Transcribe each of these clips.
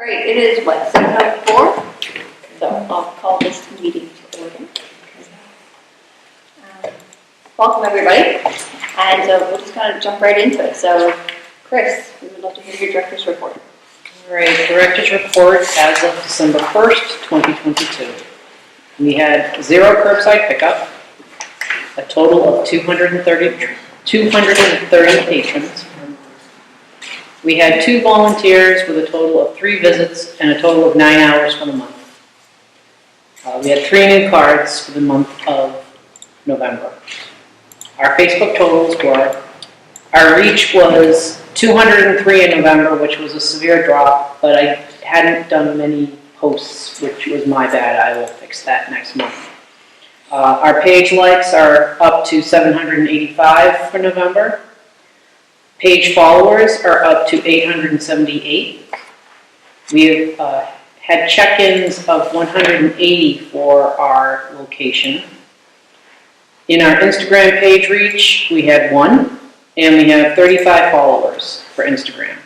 right, it is what, 7:04? So I'll call this meeting to order. Welcome everybody, and we'll just kind of jump right into it. So Chris, we would love to hear your director's report. All right, director's report as of December 1st, 2022. We had 0 curbside pickup, a total of 230 patrons. We had 2 volunteers with a total of 3 visits and a total of 9 hours for the month. We had 3 new cards for the month of November. Our Facebook totals were, our reach was 203 in November, which was a severe drop, but I hadn't done many posts, which was my bad. I will fix that next month. Our page likes are up to 785 for November. Page followers are up to 878. We have had check-ins of 180 for our location. In our Instagram page reach, we had 1, and we have 35 followers for Instagram.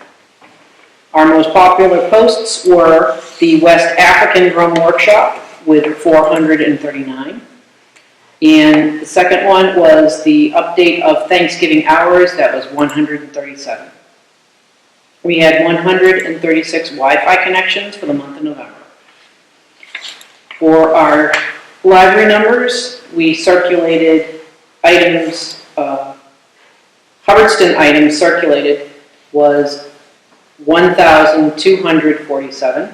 Our most popular posts were the West African Drum Workshop with 439. And the second one was the update of Thanksgiving hours, that was 137. We had 136 Wi-Fi connections for the month of November. For our library numbers, we circulated items, Hubbardston items circulated was 1,247.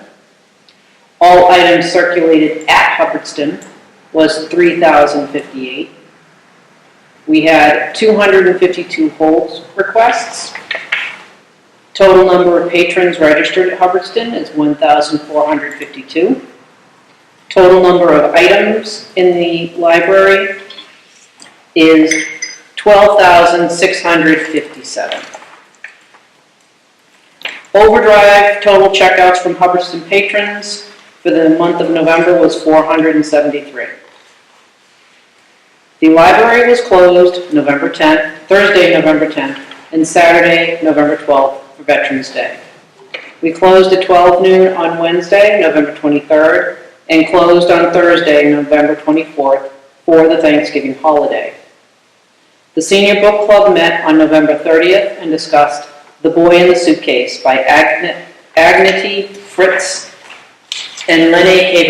All items circulated at Hubbardston was 3,058. We had 252 hold requests. Total number of patrons registered at Hubbardston is 1,452. Total number of items in the library is 12,657. Overdrive total checkouts from Hubbardston patrons for the month of November was 473. The library was closed November 10th, Thursday, November 10th, and Saturday, November 12th for Veterans Day. We closed at 12 noon on Wednesday, November 23rd, and closed on Thursday, November 24th for the Thanksgiving holiday. The Senior Book Club met on November 30th and discussed The Boy in the Suitcase by Agnety Fritz and Lene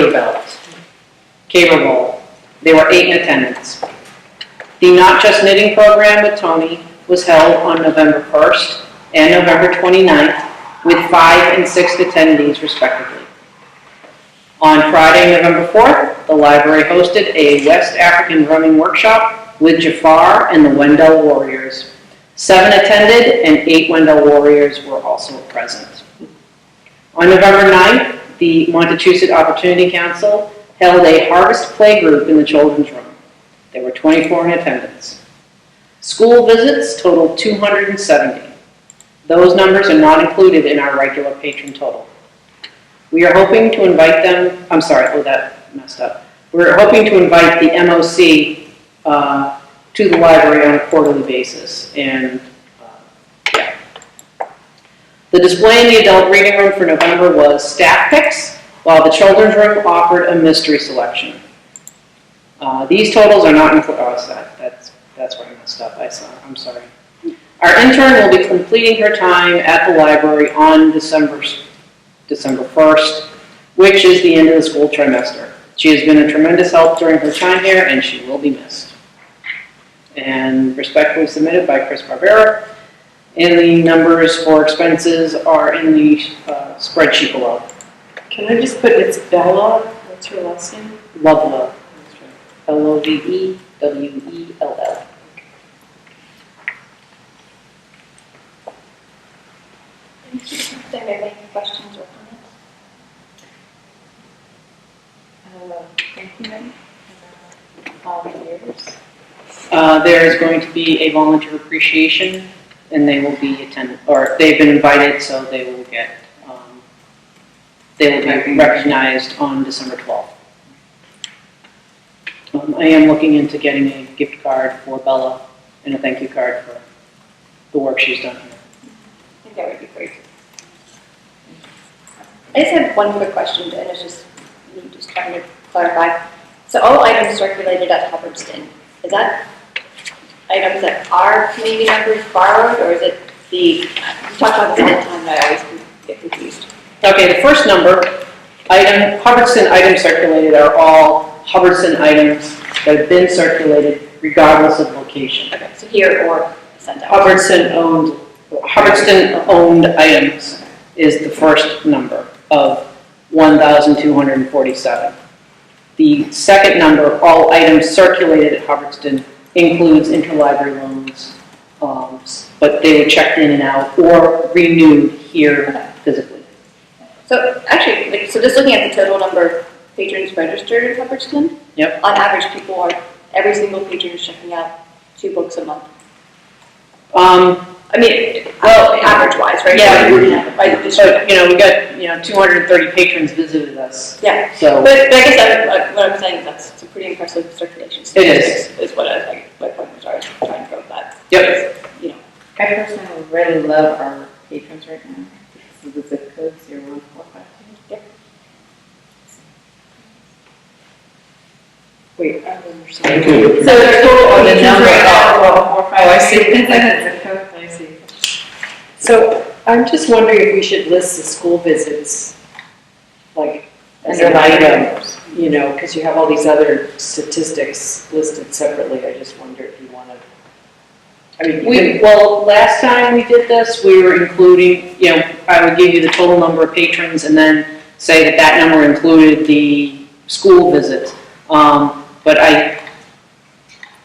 Caverball. There were 8 in attendance. The Not Just Knitting program with Tony was held on November 1st and November 29th with 5 and 6 attendees respectively. On Friday, November 4th, the library hosted a West African drumming workshop with Jafar and the Wendell Warriors. 7 attended and 8 Wendell Warriors were also present. On November 9th, the Montechusett Opportunity Council held a harvest play group in the children's room. There were 24 in attendance. School visits totaled 270. Those numbers are not included in our regular patron total. We are hoping to invite them, We're hoping to invite the MOC to the library on a quarterly basis. And yeah. The display in the adult reading room for November was staff picks, while the children's room offered a mystery selection. These totals are not included. Oh, that's where I messed up. I'm sorry. Our intern will be completing her time at the library on December 1st, which is the end of the school trimester. She has been a tremendous help during her time here, and she will be missed. And respectfully submitted by Chris Barbera. And the numbers for expenses are in the spreadsheet below. Can I just put it's Bella? What's her last name? Lovewell. Lovewell. Thank you. Does anybody have any questions or comments? Thank you, Mary. Volunteers. There is going to be a volunteer appreciation, and they will be attended, or they've been invited, so they will get, they will be recognized on December 12th. I am looking into getting a gift card for Bella and a thank you card for the work she's done here. I think that would be great. I just had one quick question, and it's just, me just trying to clarify. So all items circulated at Hubbardston, is that items that our community members borrowed, or is it we talk about this all the time, and I always get confused. Okay, the first number, Hubbardston items circulated are all Hubbardston items that have been circulated regardless of location. Okay, so here or sent out. Hubbardston owned items is the first number of 1,247. The second number, all items circulated at Hubbardston, includes interlibrary loans, but they were checked in and out or renewed here physically. So actually, so just looking at the total number of patrons registered at Hubbardston, Yep. on average, every single patron is checking out 2 books a month. Average-wise, right? Yeah. By the So, district. we got, 230 patrons visited us. Yeah. So But I guess what I'm saying is that's a pretty impressive circulation. It is. Is what my point was, I was trying to go with that. Yep. I personally really love our patrons right now because of the zip code 01452. Wait, I don't understand. Thank you. So the total Oh, the patrons number. right now, Oh, I see. It's like the zip code. I see. So I'm just wondering if we should list the school visits, like, as an item, because you have all these other statistics listed separately. I just wonder if you want to, last time we did this, we were including, I would give you the total number of patrons and then say that number included the school visit. But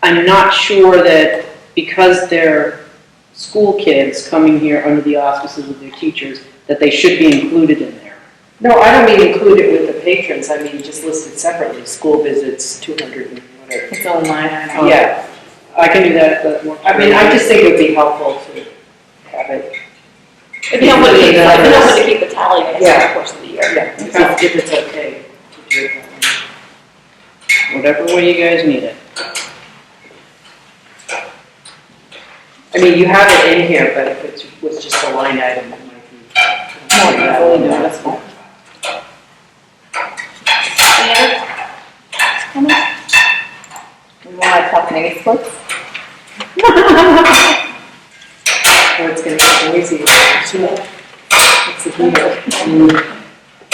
I'm not sure that because they're school kids coming here under the auspices of their teachers, that they should be included in there. no, I don't mean include it with the patrons. I mean just listed separately, school visits, 200 and whatever. It's a line item. Yeah, I can do that, but more. I just think it would be helpful to have it. It'd be helpful to keep the tally, I guess, Yeah. over the course of the year. Yeah, if it's okay to do it that way. Whatever way you guys need it. I mean, you have it in here, but if it was just a line item, it might be more easily noticeable. Any other comments? We want to talk nice books. Or it's going to get noisy. It's a heater.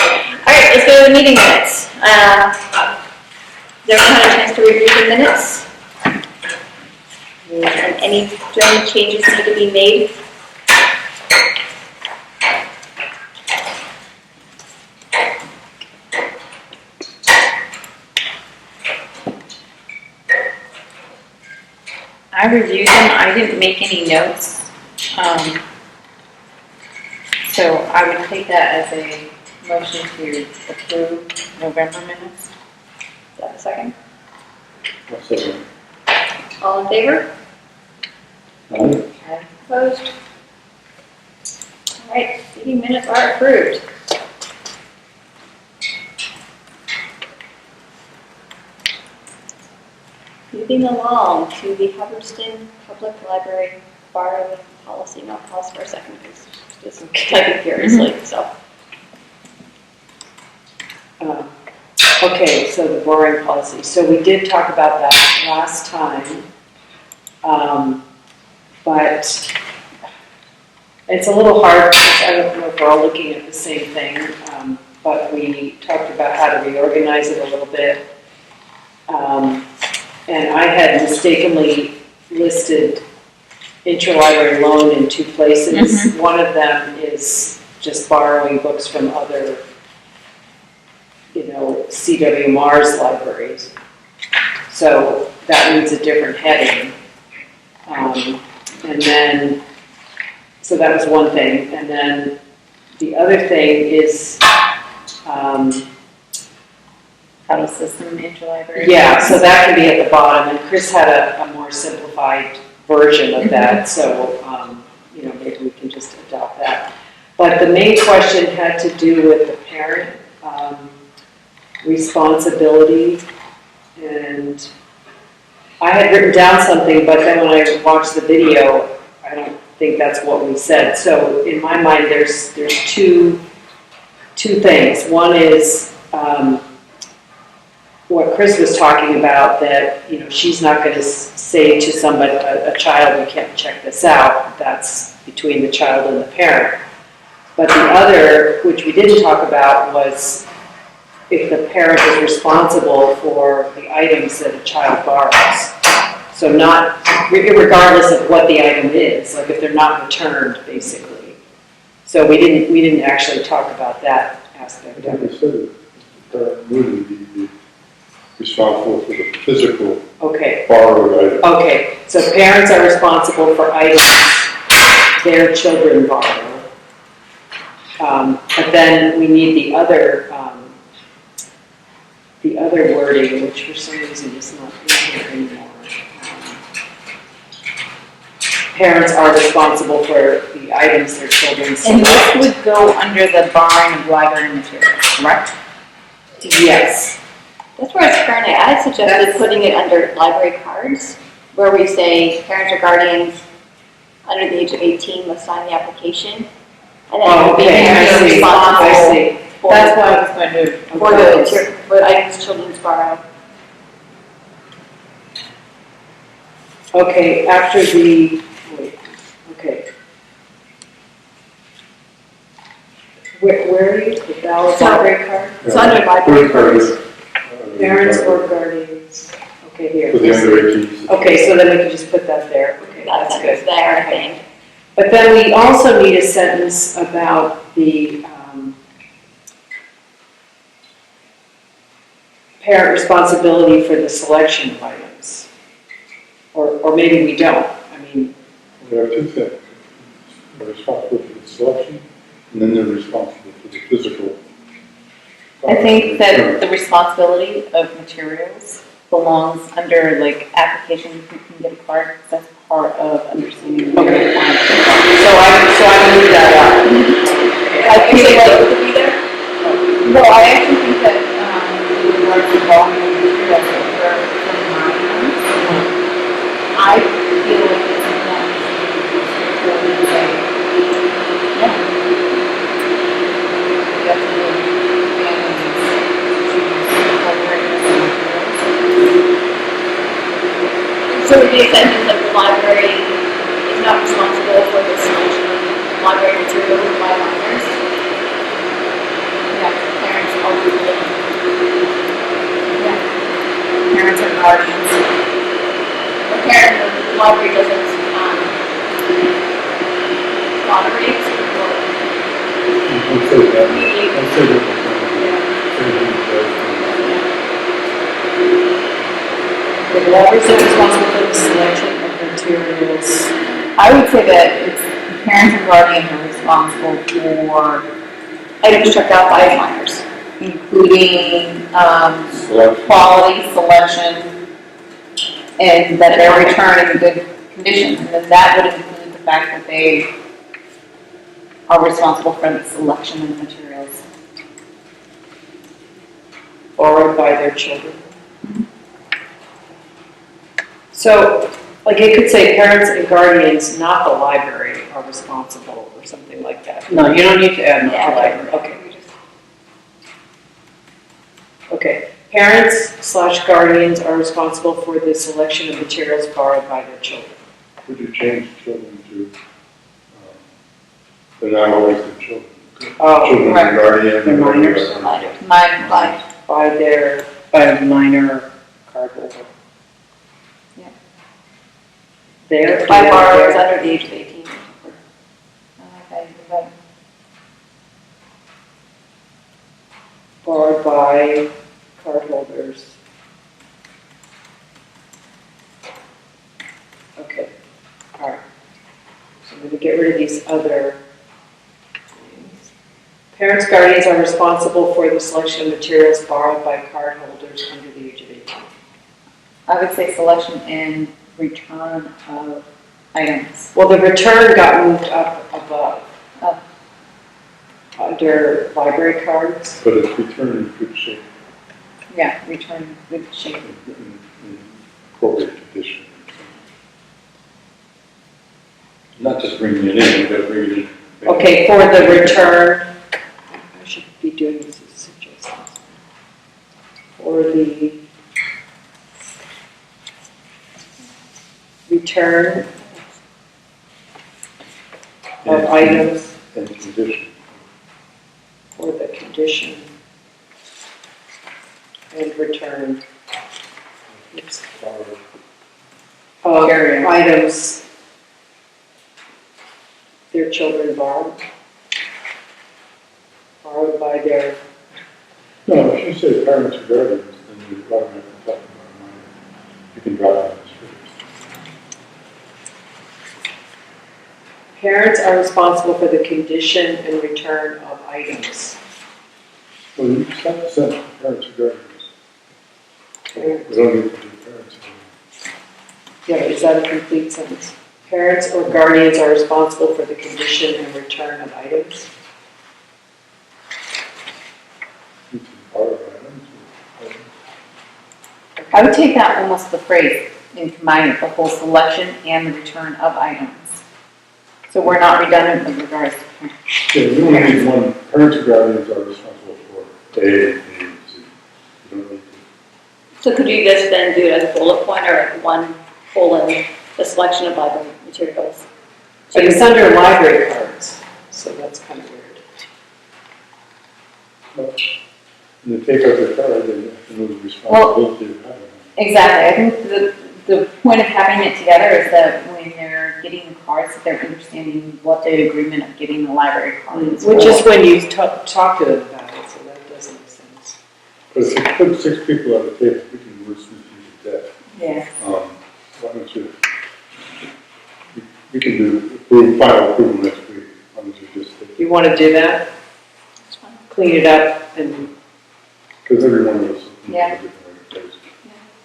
All right, let's go to the meeting minutes. Has everyone had a chance to review the minutes? And any general changes need to be made? I reviewed them. I didn't make any notes. So I would take that as a motion to approve November minutes. Is that a second? So, All in favor? um, Opposed? All right, meeting minutes are approved. Moving along to the Hubbardston Public Library borrowing policy. Now pause for a second because just typing furiously, so. Okay, so the borrowing policy. So we did talk about that last time. But it's a little hard, because I don't know if we're all looking at the same thing, but we talked about how to reorganize it a little bit. And I had mistakenly listed interlibrary loan in 2 places. One of them is just borrowing books from other, CWMR's libraries. So that needs a different heading. And then, so that was one thing. And then the other thing is, How system interlibrary. yeah, so that can be at the bottom. And Chris had a more simplified version of that, so, maybe we can just adopt that. But the main question had to do with the parent responsibility. And I had written down something, but then when I watched the video, I don't think that's what we said. So in my mind, there's 2 two things. One is, what Chris was talking about, that, you know, she's not gonna say to somebody, a child, you can't check this out. That's between the child and the parent. But the other, which we didn't talk about, was if the parent is responsible for the items that a child borrows. So not, regardless of what the item is, like if they're not returned, basically. So we didn't actually talk about that aspect of Like it. I said, the parent would be responsible for the physical Okay, borrowed item. okay, so parents are responsible for items their children borrow. But then we need the other wording, which for some reason is not in here anymore. Parents are responsible for the items their children And select. this would go under the borrowing of library materials, correct? Yes, That's where it's currently, I had suggested putting it under library cards, where we say parents or guardians under the age of 18 must sign the application. And then it would be okay, I parents see, responsible I see. for That's what I was going to, for the items children borrow. Okay, after the, wait, okay. Where are you, the valid So- library card? It's under library cards. Parents or guardians, okay, here. For the under 18s. Okay, so then we can just put that there, okay, That that's sentence good. there, I think. But then we also need a sentence about the parent responsibility for the selection of items. Or maybe we don't, I mean, There are two things. They're responsible for the selection, and then they're responsible for the physical. I think that the responsibility of materials belongs under like application, you can get a card, that's part of understanding. the Okay. requirements. so I moved that up. I think they like to be there. No, I actually think that, with regards to volume of materials for minors, I feel like it's not really say, yeah. Definitely, families choose libraries and materials. So it would be a sentence that the library is not responsible for the selection of library materials by minors. Yeah, Parents ultimately. parents or guardians. The parent, the library doesn't, moderate or I'll say that. mediate. I'll say that. Say The libraries are responsible for the selection of materials. I would say that it's parents and guardians are responsible for Items checked out by minors. including, Selection. quality, selection, and that they're returned in good condition. And then that would include the fact that they are responsible for the selection of the materials. Borrowed by their children. So, like it could say parents and guardians, not the library, are responsible, or something like that. No, you don't need to add Yeah. no library. Okay, okay. Parents/guardians are responsible for the selection of materials borrowed by their children. Would you change children to, they're not always the children. Oh, Children right. and guardian. They're minors. Minors. Mine, by their, By a minor cardholder. their. By borrowers under the age of 18. Borrowed by cardholders. Okay, all right. So I'm going to get rid of these other things. Parents, guardians are responsible for the selection of materials borrowed by cardholders under the age of 18. I would say selection and return of items. Well, the return got moved up above. Oh. Under library cards. But it's returned in good shape, Yeah, return good shape. in appropriate condition. Not just bringing it in, you gotta bring it in. Okay, for the return, I should be doing this as suggestions? For the return of items And condition. for the condition and return of items their children borrowed by their, No, if you say parents or guardians, then you're automatically talking about a minor. You can drive on the street. parents are responsible for the condition and return of items. Well, you just have to send it to parents or guardians. Parents. We don't need to do parents. Yeah, is that a complete sentence? Parents or guardians are responsible for the condition and return of items. You can borrow items or items. I would take out almost the phrase and combine it, the whole selection and the return of items. So we're not redundant with regards to. Yeah, you only need one, parents or guardians are responsible for A, B, and C. You don't need to. So could you just then do it as a bullet point or like one colon, the selection of library materials? But it's under library cards, so that's kind of weird. Well, when they take out their card, they have to know the responsibility of having it. Exactly, I think the point of having it together is that when they're getting the cards, that they're understanding what the agreement of getting the library card is. Which is for. when you talk to them about it, so that does make sense. But if you put 6 people at a table, we can wordsmith you to death. Yeah. Why don't you, we can do final approval next week, as long as you just take You want to do that? That's fine. Clean it up and, because every one of us. Yeah.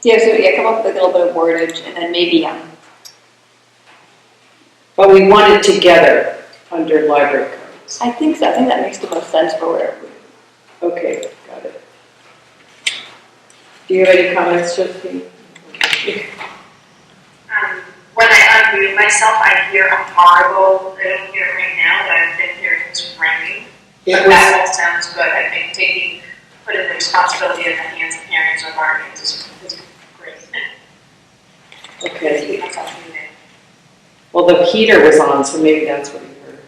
Yeah, so yeah, come up with a little bit of wordage and then maybe, but we want it together under library cards. I think so, I think that makes the most sense for where Okay, got it. Do you have any comments, Josephine? When I unmute myself, I hear a horrible, I don't hear it right now, but I've been hearing it's ringing. But that all sounds good. I think putting the responsibility in the hands of parents or guardians is great. Okay, Keep myself muted. well, the heater was on, so maybe that's what you heard.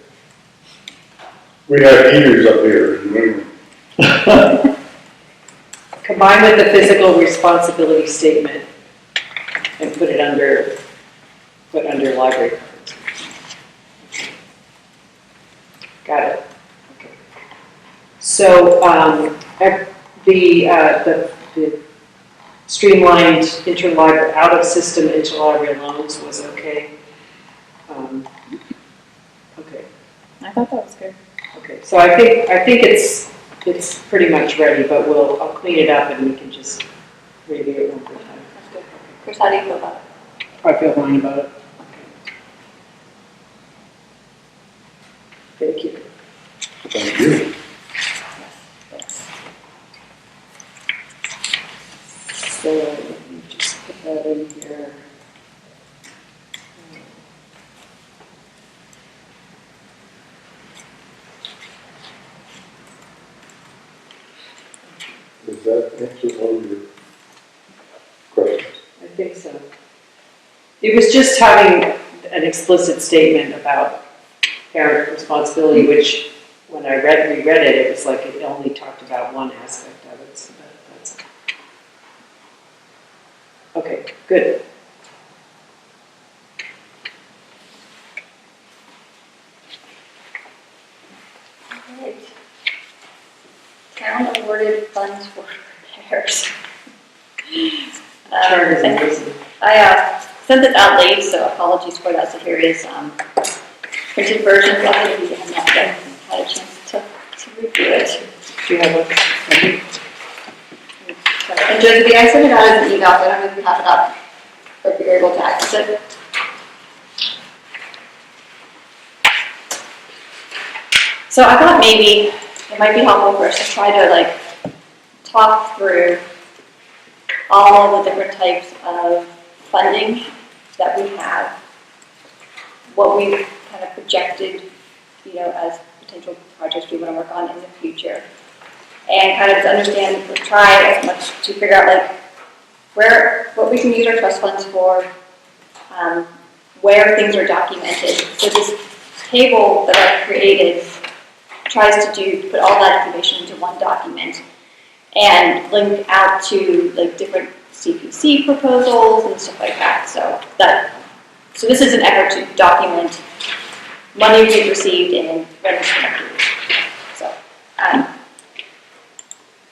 We have heaters up here in New England. Combine with the physical responsibility statement and put under library cards. Got it. Okay. So, the streamlined interlibrary, out-of-system interlibrary loans was okay. Okay. I thought that was good. Okay, so I think it's pretty much ready, but I'll clean it up and we can just review it one more time. That's good. Chris, how do you feel about it? I feel fine about it. Thank you. Thank you. Thanks. So let me just put that in here. Does that answer all your questions? I think so. It was just having an explicit statement about parent responsibility, which when I reread it, it was like it only talked about one aspect of it, so that's okay, good. Alright. Town awarded funds for repairs. Charters and reason. I sent this out late, so apologies for that. So here is printed version of it if you have not yet had a chance to review it. Do you have one? And Josephine, I sent it out as an email, but I don't know if you have it up or if you're able to access it. So I thought maybe it might be helpful for us to try to talk through all the different types of funding that we have, what we've kind of projected, as potential projects we want to work on in the future, and kind of to understand, try as much to figure out like what we can use our trust funds for, where things are documented. So this table that I've created tries to put all that information into one document and link out to like different CPC proposals and stuff like that. So this is an effort to document money we've received and when it's connected. So,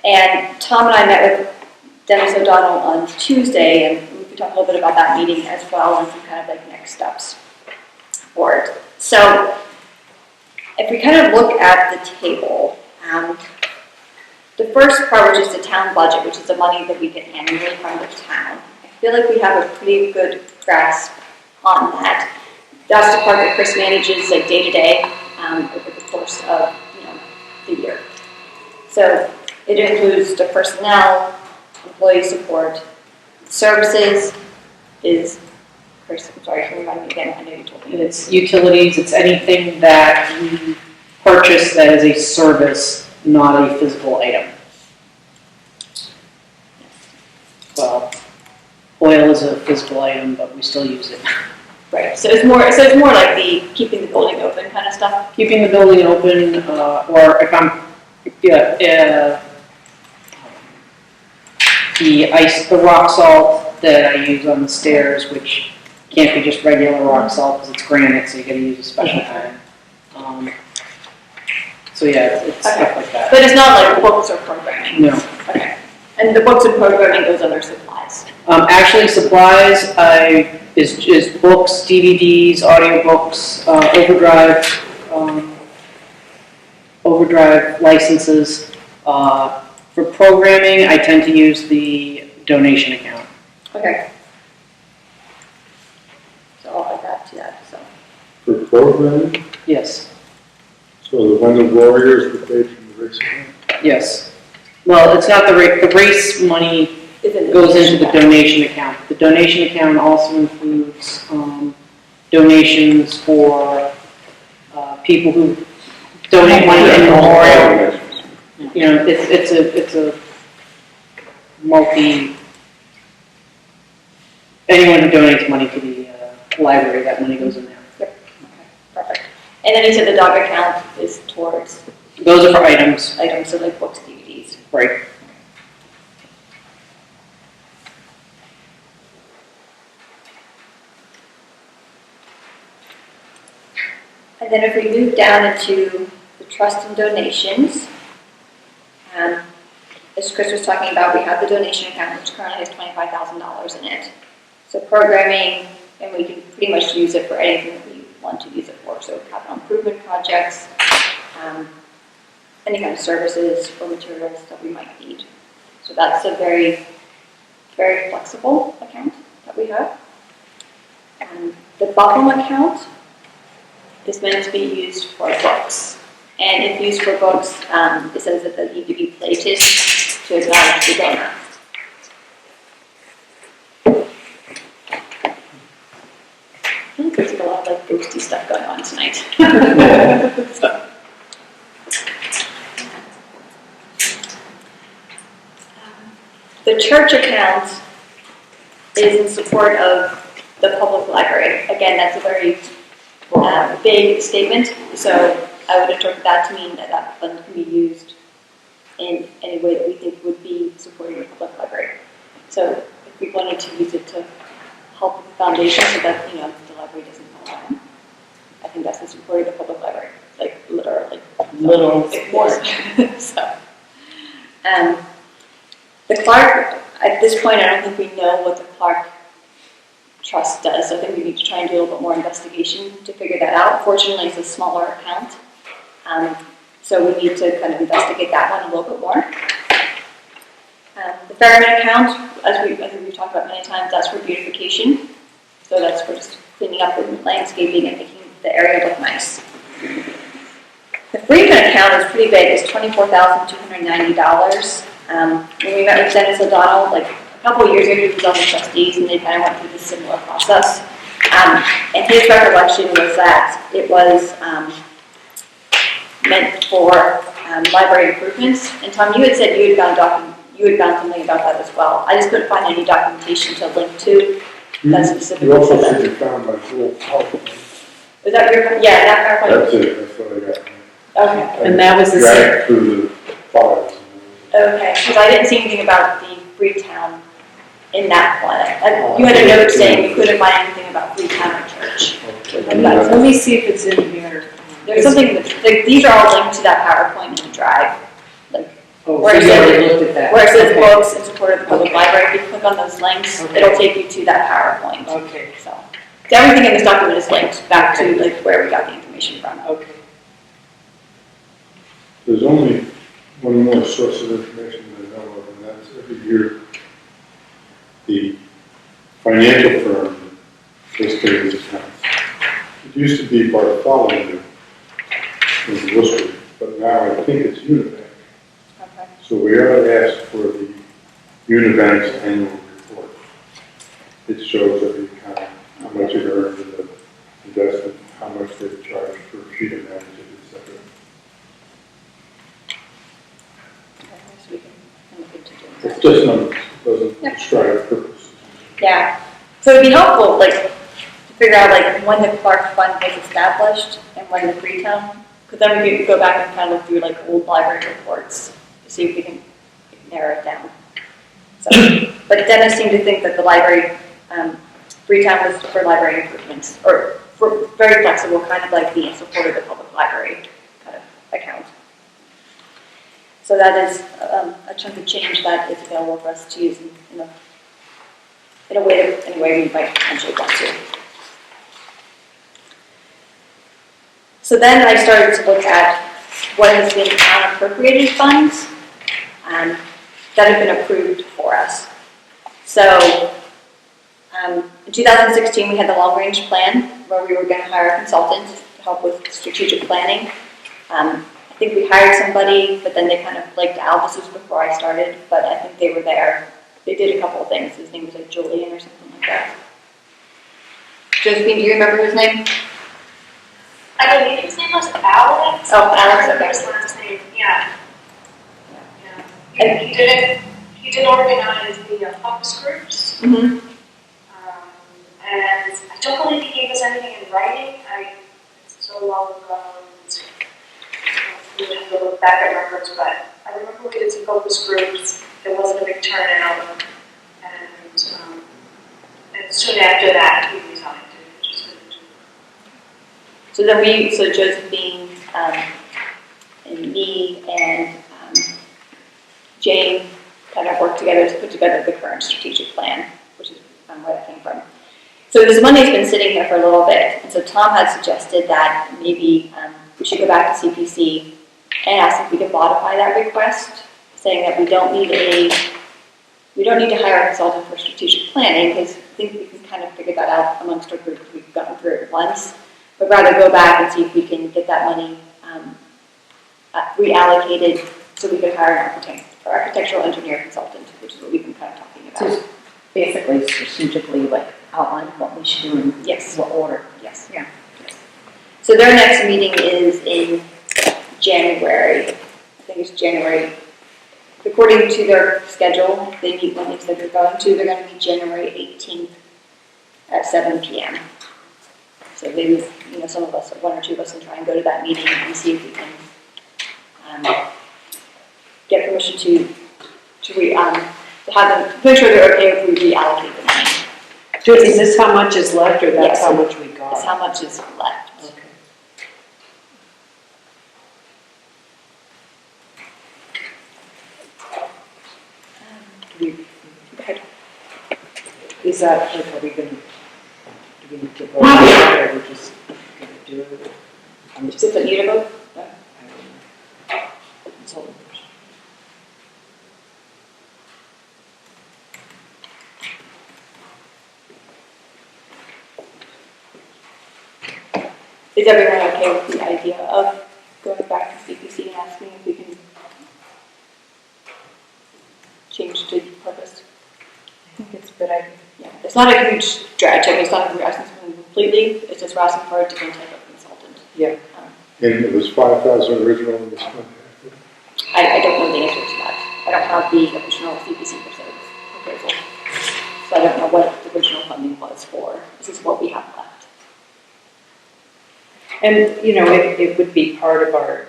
and Tom and I met with Dennis O'Donnell on Tuesday, and we talked a little bit about that meeting as well and some kind of like next steps for it. So, if we kind of look at the table, the first part, which is the town budget, which is the money that we get annually from the town, I feel like we have a pretty good grasp on that. That's the part that Chris manages like day to day over the course of the year. So it includes the personnel, employee support, services is, Chris, I'm sorry, can you remind me again? I know you told me. It's utilities, it's anything that we purchase that is a service, not a physical item. Well, oil is a physical item, but we still use it. Right. So it's more like the keeping the building open kind of stuff. Keeping the building open, or if I'm, the rock salt that I use on the stairs, which can't be just regular rock salt because it's granite, so you gotta use a special kind. So yeah, it's stuff like that. But it's not like books or programming. No. Okay. And the books and programming goes under supplies. Actually, supplies is books, DVDs, audiobooks, overdrive licenses. For programming, I tend to use the donation account. Okay. So I'll add that to that. So. For programming, Yes, so the Wendell Warriors were paid from the race account? yes. Well, it's not the race money goes into the donation account. The donation account also includes donations for people who donate money in memorial. You know, it's a anyone who donates money to the library, that money goes in there. Yep. Okay. Perfect. And then you said the dog account is towards Those are for items. so like books, DVDs. Right. And then if we move down into the trust and donations, as Chris was talking about, we have the donation account, which currently has $25,000 in it. So programming, and we can pretty much use it for anything that we want to use it for. So capital improvement projects, any kind of services or materials that we might need. So that's a very, very flexible account that we have. The bottom account is meant to be used for books. And if used for books, it says that they need to be plated to acknowledge the donor. I feel like there's a lot of like ghosty stuff going on tonight. The church account is in support of the public library. Again, that's a very vague statement, so I would interpret that to mean that that fund can be used in any way that we think would be supporting the public library. So if we wanted to use it to help with the foundation so that, the library doesn't fall down, I think that's in support of the public library, like literally. Little. More. So, the Clark, at this point, I don't think we know what the Clark Trust does, so I think we need to try and do a little bit more investigation to figure that out. Fortunately, it's a smaller account, so we need to kind of investigate that one a little bit more. The Fairman account, I think we've talked about many times, that's for beautification. So that's for just cleaning up and landscaping and making the area look nice. The Freeman account is pretty big, it's $24,290. When we met with Dennis O'Donnell, like a couple of years ago, he was on the trustees and they kind of went through this similar process. And his recollection was that it was meant for library improvements. And Tom, you had said you had found something about that as well. I just couldn't find any documentation to link to that specifically. You also said said that. you found my whole PowerPoint. Was that your, yeah, that PowerPoint? That's it, that's what I got. Okay, And that was the same, Dragged through the files. okay, because I didn't see anything about the Freetown in that one. You had a note saying you couldn't find anything about Freetown or church. let me see if it's in here. There's something, like, these are all linked to that PowerPoint in the drive. Oh, Where so it you says- already looked at that. Where it says Okay. books in support of the public library, if you click on those links, Okay. it'll take you to that PowerPoint. Okay, So everything in this document is linked back to like where we got the information from. okay. There's only one more source of information that I know of, and that's every year, the financial firm takes care of these accounts. It used to be Bartholomew in Worcester, but now I think it's Unibank. Okay. So we ought to ask for the Unibank's annual report. It shows every account, how much it earned in the investment, how much they charge for fee to manage it, et cetera. So we can look into doing It's that. just numbers, it doesn't Yep. describe purpose. Yeah, so it'd be helpful, like, to figure out like when the Clark Fund was established and when the Freetown, because then we could go back and kind of look through like old library reports to see if we can narrow it down. So, but Dennis seemed to think that the library, Freetown was for library improvements, or for very flexible, kind of like the in support of the public library kind of account. So that is a chunk of change that is available for us to use in a way that, anyway, we might potentially want to. So then I started to look at what has been unappropriated funds that have been approved for us. So in 2016, we had the long-range plan where we were going to hire a consultant to help with strategic planning. I think we hired somebody, but then they kind of flaked out. This was before I started, but I think they were there. They did a couple of things. His name was like Julian or something like that. Josephine, do you remember his name? I believe his name was Alex. Oh, Alex, I remember okay. his last name, yeah. And- Yeah. He did organize the focus groups. Mm-hmm. And I don't believe he gave us anything in writing. It's so long ago. We would have to look back at records, but I remember we did some focus groups. There wasn't a big turnout, and soon after that, he resigned. Which is good. So Josephine and me and Jane kind of worked together to put together the current strategic plan, which is where that came from. So this money's been sitting here for a little bit, and so Tom had suggested that maybe we should go back to CPC and ask if we could modify that request, saying that we don't need to hire a consultant for strategic planning, because I think we can kind of figure that out amongst our group. We've gotten through it once, but rather go back and see if we can get that money reallocated so we could hire an architectural engineer consultant, which is what we've been kind of talking about. So basically strategically like outline what we should do in Yes. what order. Yes. Yeah. Yes. So their next meeting is in January. I think it's January. According to their schedule, they meet when they said they're going to. They're going to meet January 18th at 7 p.m. So maybe, some of us, one or two of us, can try and go to that meeting and see if we can get permission to have them, make sure they're okay if we reallocate the money. Is this how much is left, or that's Yes. how much we That's got? how much is left. Okay. Do we, Go ahead. is that, like, are we gonna, do we need to vote on that, or we're just gonna do it? I'm just, Does it need a vote? I don't know. Consultant first. Is everyone okay with the idea of going back to CPC and asking if we can change to purpose? I think it's a good idea. Yeah, it's not a huge stretch. I mean, it's not like we're asking something completely. It's just we're asking for a different type of consultant. Yeah. And it was 5,000 original in this contract. know the answer to that. I don't have the original CPC proposal. So I don't know what the original funding was for. This is what we have left. And, you know, it would be part of our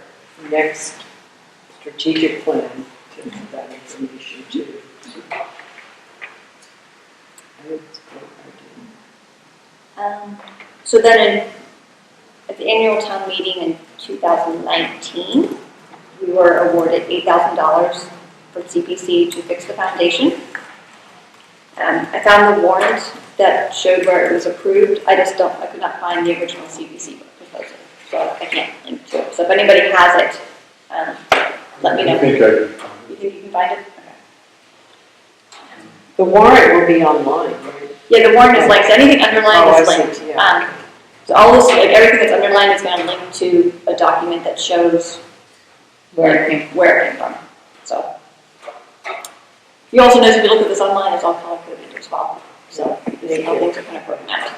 next strategic plan to have that information too. I think it's a great idea. So then at the annual town meeting in 2019, we were awarded $8,000 from CPC to fix the foundation. I found the warrant that showed where it was approved. I could not find the original CPC proposal, so I can't link to it. So if anybody has it, let me know. I think I can find You it. think you can find it? Okay. The warrant will be online, right? Yeah, the warrant is linked. So anything underlined Oh, is I see, linked. yeah. So all this, like everything that's underlined is going to link to a document that shows where it came from. So you also notice if you look at this online, it's all color coded as well. So you see how things are kind of broken out.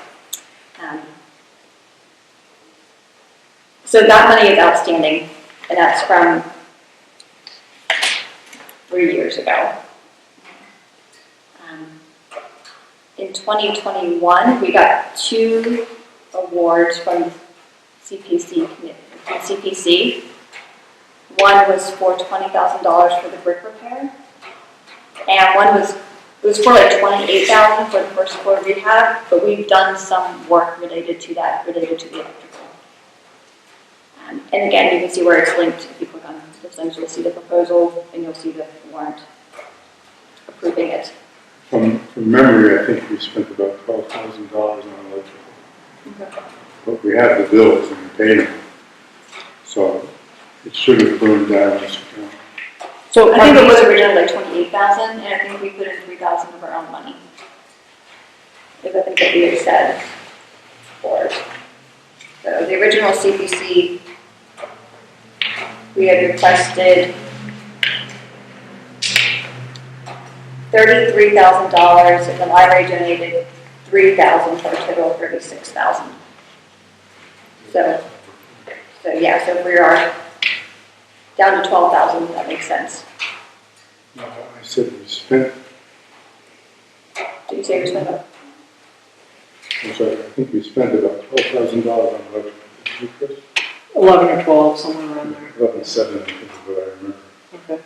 So that money is outstanding, and that's from 3 years ago. In 2021, we got 2 awards from CPC. One was for $20,000 for the brick repair, and one was for like $28,000 for the first floor rehab. But we've done some work related to that, related to the electrical. And again, you can see where it's linked. If you click on those things, you'll see the proposal and you'll see the warrant approving it. From memory, I think we spent about $12,000 on electrical. Okay. But we have the bills and we paid them. So it should have burned down this account. So I think it was originally like $28,000, and I think we put in $3,000 of our own money. Is I think what we had said for it. So the original CPC, we had requested $33,000, and the library donated $3,000 for a total of $36,000. So yeah, so we are down to $12,000. That makes sense. No, I said we spent, Did you say we spent about? I'm sorry, I think we spent about $12,000 on electrical. Did you, Chris? 11 or 12, somewhere around there. 11,700, I think is what I remember. Okay.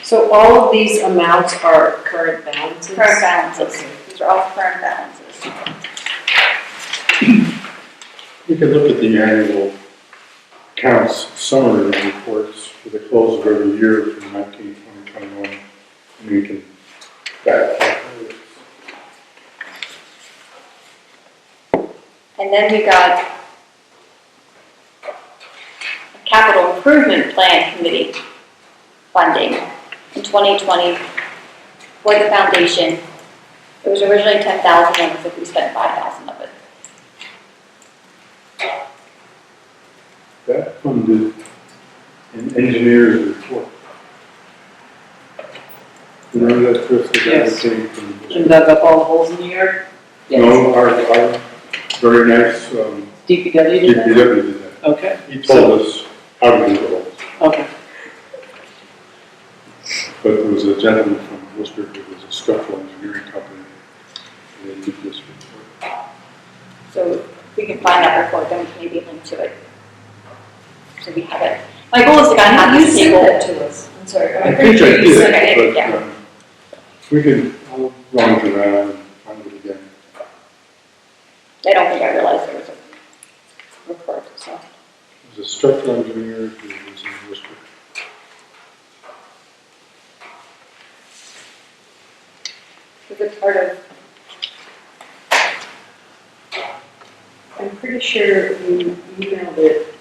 So all of these amounts are current balances? Current balances. Okay. These are all current balances. You can look at the annual accounts summary reports for the close of every year from 19, 20, 21, and we can back calculate. And then we got a capital improvement plan committee funding in 2020 for the foundation. It was originally $10,000, and looks like we spent $5,000 of it. That funded an engineer's report. You remember that, Chris? The guy that Yes. came from the And dug up all the holes in the yard? No, our very nice DPW did that? DPW did that. Okay. He told us how to do the holes. Okay. But there was a gentleman from Worcester who was a structural engineering company, and they did this report. So if we can find that report, then we can maybe link to it. So we have it. My goal is to kind of have this table. to us. I'm sorry. I think I Okay, did, yeah. but we can, I'll run it around and find it again. I don't think I realized there was a report, so. There was a structural engineer who was in Worcester. Is it part of, I'm pretty sure you emailed it.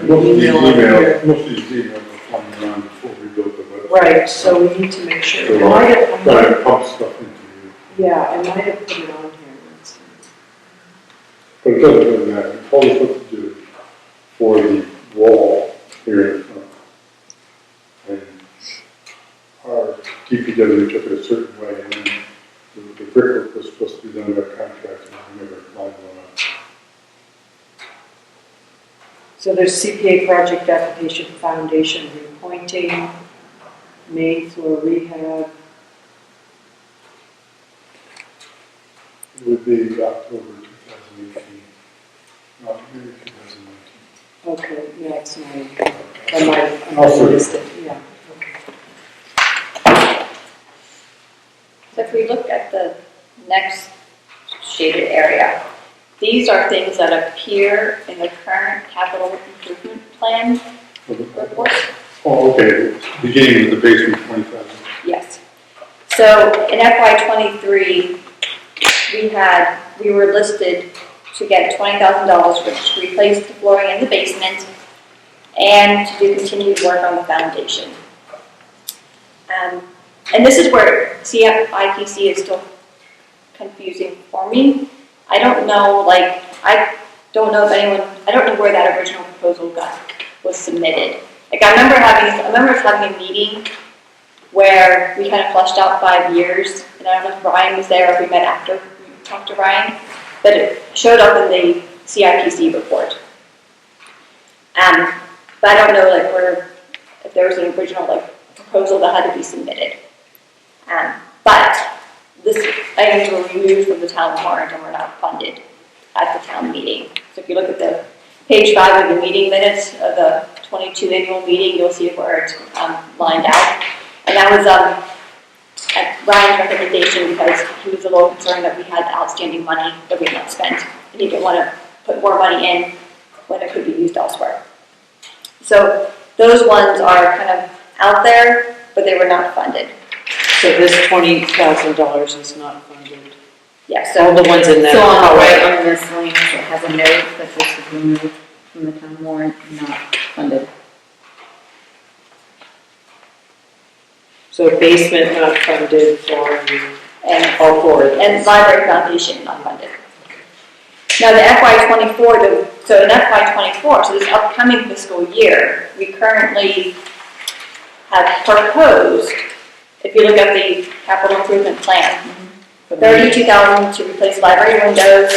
Most of these emails were flying around before we built the website. Right, so we need to make sure. So I might have- trying to pump stuff into you. Yeah, I might have put it on here. Let's see. But it doesn't really matter. You told us what to do for the wall here in front. And our DPW took it a certain way, and then the brickwork was supposed to be done by contractors, and we never lined one up. So So there's CPA project application foundation repointing, main floor rehab. It would be October 2018, not maybe 2019. Okay, yeah, it's mine. I might Also- have missed it, yeah. So if we look at the next shaded area, these are things that appear in the current capital improvement plan report. Oh, okay, beginning with the basement 20,000. Yes. So in FY '23, we were listed to get $20,000 to replace the flooring in the basement and to do continued work on the foundation. And this is where CFIPC is still confusing for me. I don't know, I don't know where that original proposal was submitted. I remember us having a meeting where we kind of fleshed out 5 years, and I don't know if Brian was there or if we met after we talked to Brian, but it showed up in the CIPC report. But I don't know if there was an original proposal that had to be submitted. But this items were removed from the town warrant and were not funded at the town meeting. So if you look at the page 5 of the meeting minutes of the 22 annual meeting, you'll see where it's lined out. And that was at Ryan's recommendation because he was a little concerned that we had outstanding money that we had not spent. And he didn't want to put more money in when it could be used elsewhere. So those ones are kind of out there, but they were not funded. So this $20,000 is not funded. Yeah, All so the ones in that So on the color. right on this link, it has a note that this is removed from the town warrant, not funded. So basement not funded for and all 4 of them. and library foundation not funded. Now the FY '24, so in FY '24, so this upcoming fiscal year, we currently have proposed, if you look at the capital improvement plan, $32,000 to replace library windows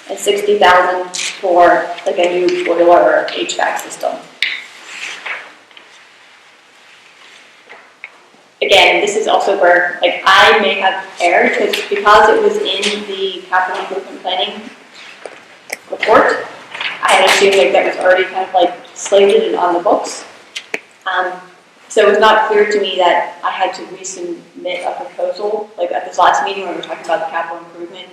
and $60,000 for a new boiler or HVAC system. Again, this is also where I may have erred because it was in the capital improvement planning report. I had assumed that was already kind of slated and on the books. So it was not clear to me that I had to resubmit a proposal, at this last meeting when we were talking about the capital improvement.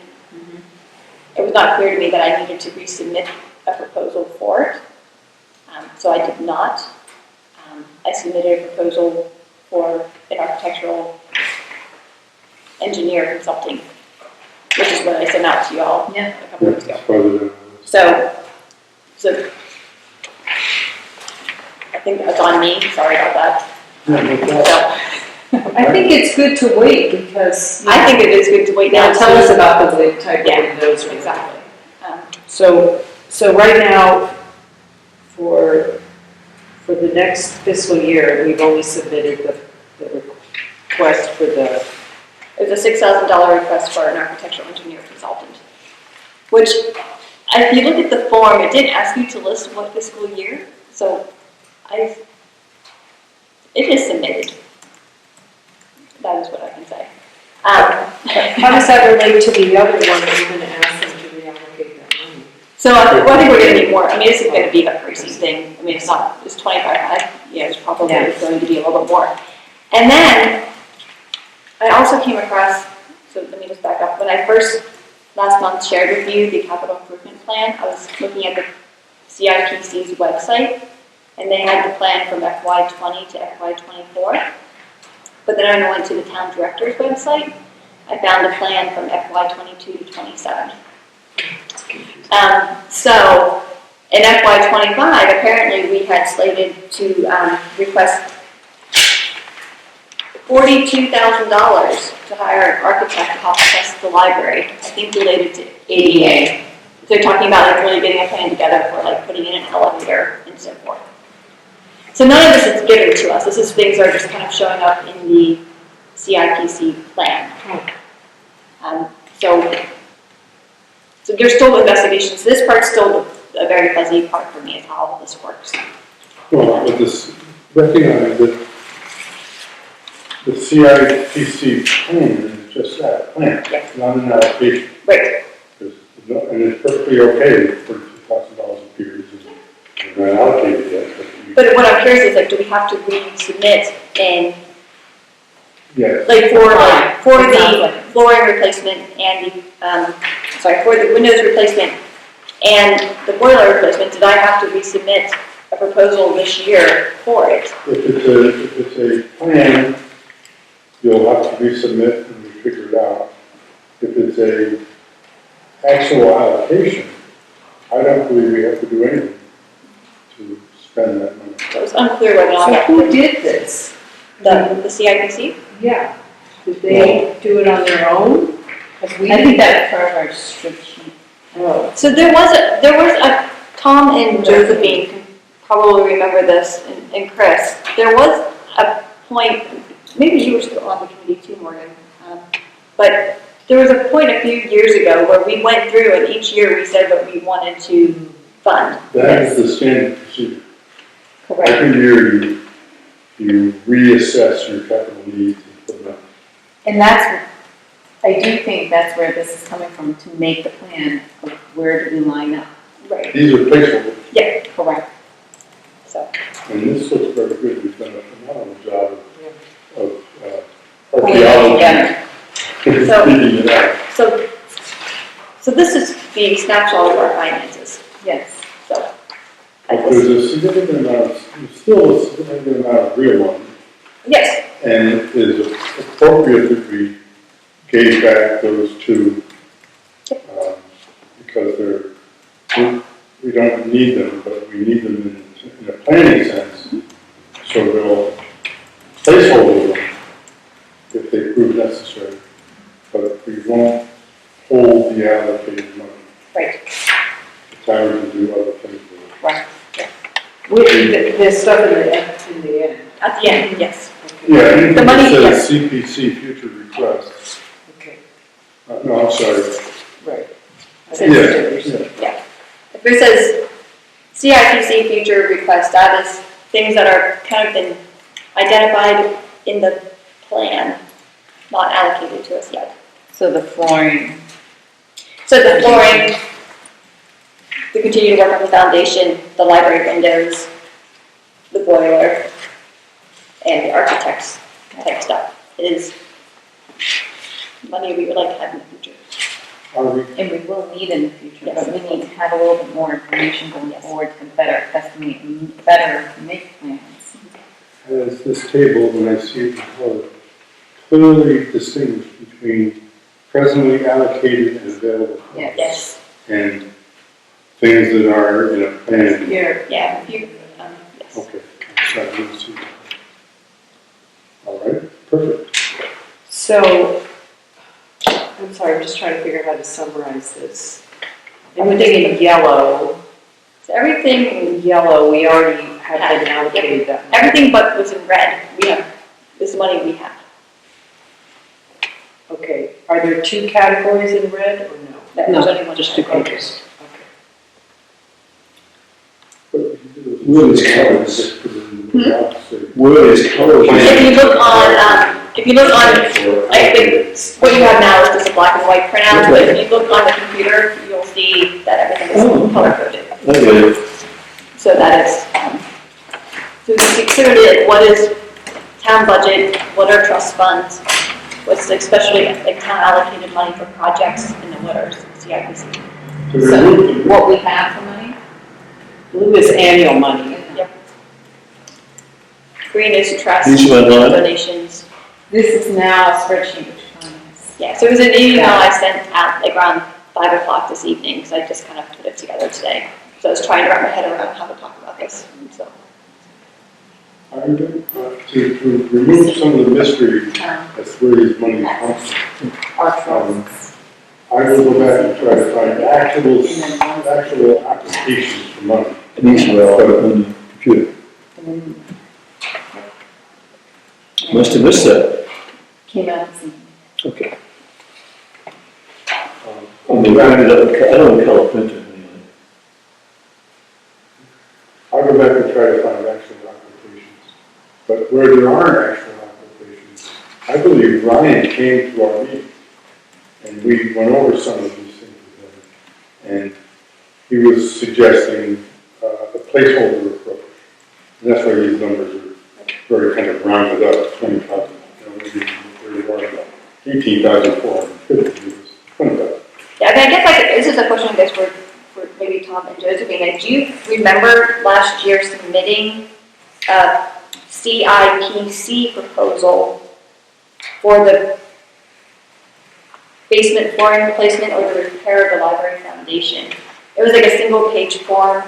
It was not clear to me that I needed to resubmit a proposal for it. So I did not. I submitted a proposal for an architectural engineer consulting, which is what I sent out to you all a couple of weeks ago. It's farther than. So I think that's on me, sorry about that. So, I think it's good to wait because. I think it is good to wait now. Now tell us about the type of Yeah, windows. exactly. So right now, for the next fiscal year, we've only submitted the request for the. It was a $6,000 request for an architectural engineer consultant, which, if you look at the form, it didn't ask you to list what fiscal year, so it is submitted. That is what I can say. How does that relate to the other one that you're going to ask them to reallocate that money? So I think we're going to need more. I mean, this is going to be a crazy thing. I mean, it's 25. It's probably going to be a little bit more. And then I also came across, so let me just back up. When I first last month shared with you the capital improvement plan, I was looking at the CIPC's website, and they had the plan from FY '20 to FY '24. But then when I went to the town director's website, I found a plan from FY '22 to '27. So in FY '25, apparently we had slated to request $42,000 to hire an architect to help assess the library, I think related to ADA. So they're talking about really getting a plan together for putting in an elevator and so forth. So none of this is given to us. This is things that are just kind of showing up in the CIPC plan. So there's still investigations. This part's still a very fuzzy part for me is how all this works. Well, but this, recognize that the CIPC plan is just that, a plan, Yes. not an allocation. Right. And it's perfectly okay for $2,000 a year, and we're not allocated yet, but you, But what I'm curious is, like, do we have to resubmit and, yes. like, for It sounds the like- flooring replacement and the, for the windows replacement and the boiler replacement, did I have to resubmit a proposal this year for it? If it's a plan, you'll have to resubmit and we figure it out. If it's a actual allocation, I don't believe we have to do anything to spend that money. It was unclear whether or not So that, who did this? the CIPC? Yeah. Did they do it on their own? 'Cause we I think didn't- that's part of our spreadsheet. Oh, So there was a, Tom and Josephine can probably remember this, and Chris, there was a point, maybe you were still on the committee too, Morgan, but there was a point a few years ago where we went through and each year we said what we wanted to fund. That is the standard procedure. Correct. Every year you reassess your capital needs and put them up. And that's, I do think that's where this is coming from, to make the plan of where do we line up. Right, These are placeholders, yeah, Correct. so, and this looks very good. We've done a phenomenal job of Pulling it archaeology. together. So- Figuring it out. so this is the snapshot of our finances, Yes. so. But there's a significant amount, still a significant amount of real money, Yes, and it is appropriate that we gave back those two, because we don't need them, but we need them in a planning sense, so we'll placeholder them if they prove necessary, but we won't hold the allocated money. right, The town can do other things with it. right, there's stuff in the end. at the end, yes. Yeah, anything The money, that yes. says CPC future requests, Okay, no, I'm sorry. right. Yeah. If it says CIPC future request status, things that are kind of been identified in the plan, not allocated to us yet. So the flooring, So the flooring, we continue to work on the foundation, the library windows, the boiler, and the architects type stuff is money we would like to have in the future. Are we, and we will need in the future, Yes. but we need to have a little bit more information going Yes. forward to better estimate and better make plans. has this table, when I see it before, clearly distinguished between presently allocated and available funds Yes, and things that are in a plan? Here, yeah, if you, yes. Okay, I'm sorry, I didn't see that. All right, perfect. so, I'm sorry, I'm just trying to figure out how to summarize this. Everything Everything in yellow, So everything, in yellow, we already have been allocated that. much. everything but what's in red, we have, this money we have. Okay, are there two categories in red or no? That No, there's only one just two category. pages. Okay. Wood is covered. Just put it in the box, say, Wood is colored. If you look on, I think what you have now is just a black and white printout, but if you look on the computer, you'll see that everything is color coded. Okay. So that is, so you see clearly what is town budget, what are trust funds, what's especially like town allocated money for projects, and then what are CIPC. So So remove what we have for money, Blue is annual money. Green is trust, Each one line? donations. this is now a spreadsheet which comes. Yeah, so it was an email I sent out like around 5 o'clock this evening, so I just kind of put it together today. So I was trying to wrap my head around how to talk about this, so. to remove some of the mystery that's where these money comes from. Our trusts. I will go back and try to find actual applications for money. These were all on the computer. And then Must have missed that. came out and Okay. I mean, I don't color printer anyway. go back and try to find actual applications. But where there aren't actual applications, I believe Ryan came to our meeting and we went over some of these things with him. And he was suggesting a placeholder approach. And that's why these numbers are very kind of rounded up, 20,000, maybe 18,450, it was 20,000. Yeah, I mean, I guess like, this is a question I guess for maybe Tom and Josephine. Do you remember last year submitting a CIPC proposal for the basement flooring replacement or the repair of the library foundation? It was like a single-page form.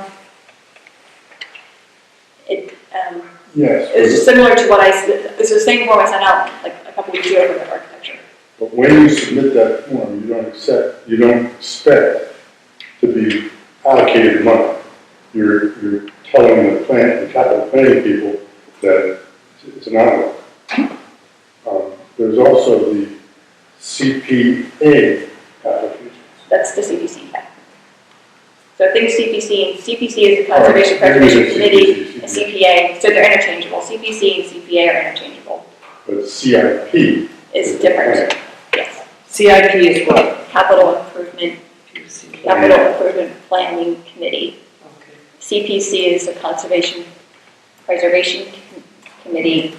Yes. It was similar to what it's the same form I sent out like a couple weeks ago for the architecture. But when you submit that form, you don't expect to be allocated money. You're telling the capital planning people that it's an outlook. There's also the CPA application. That's the CPC. So I think CPC is the Conservation Preservation Committee, and CPA, so they're interchangeable. CPC and CPA are interchangeable. But CIP Is different, yes. CIP is what? Capital Improvement Planning Committee. Okay. CPC is the Conservation Preservation Committee,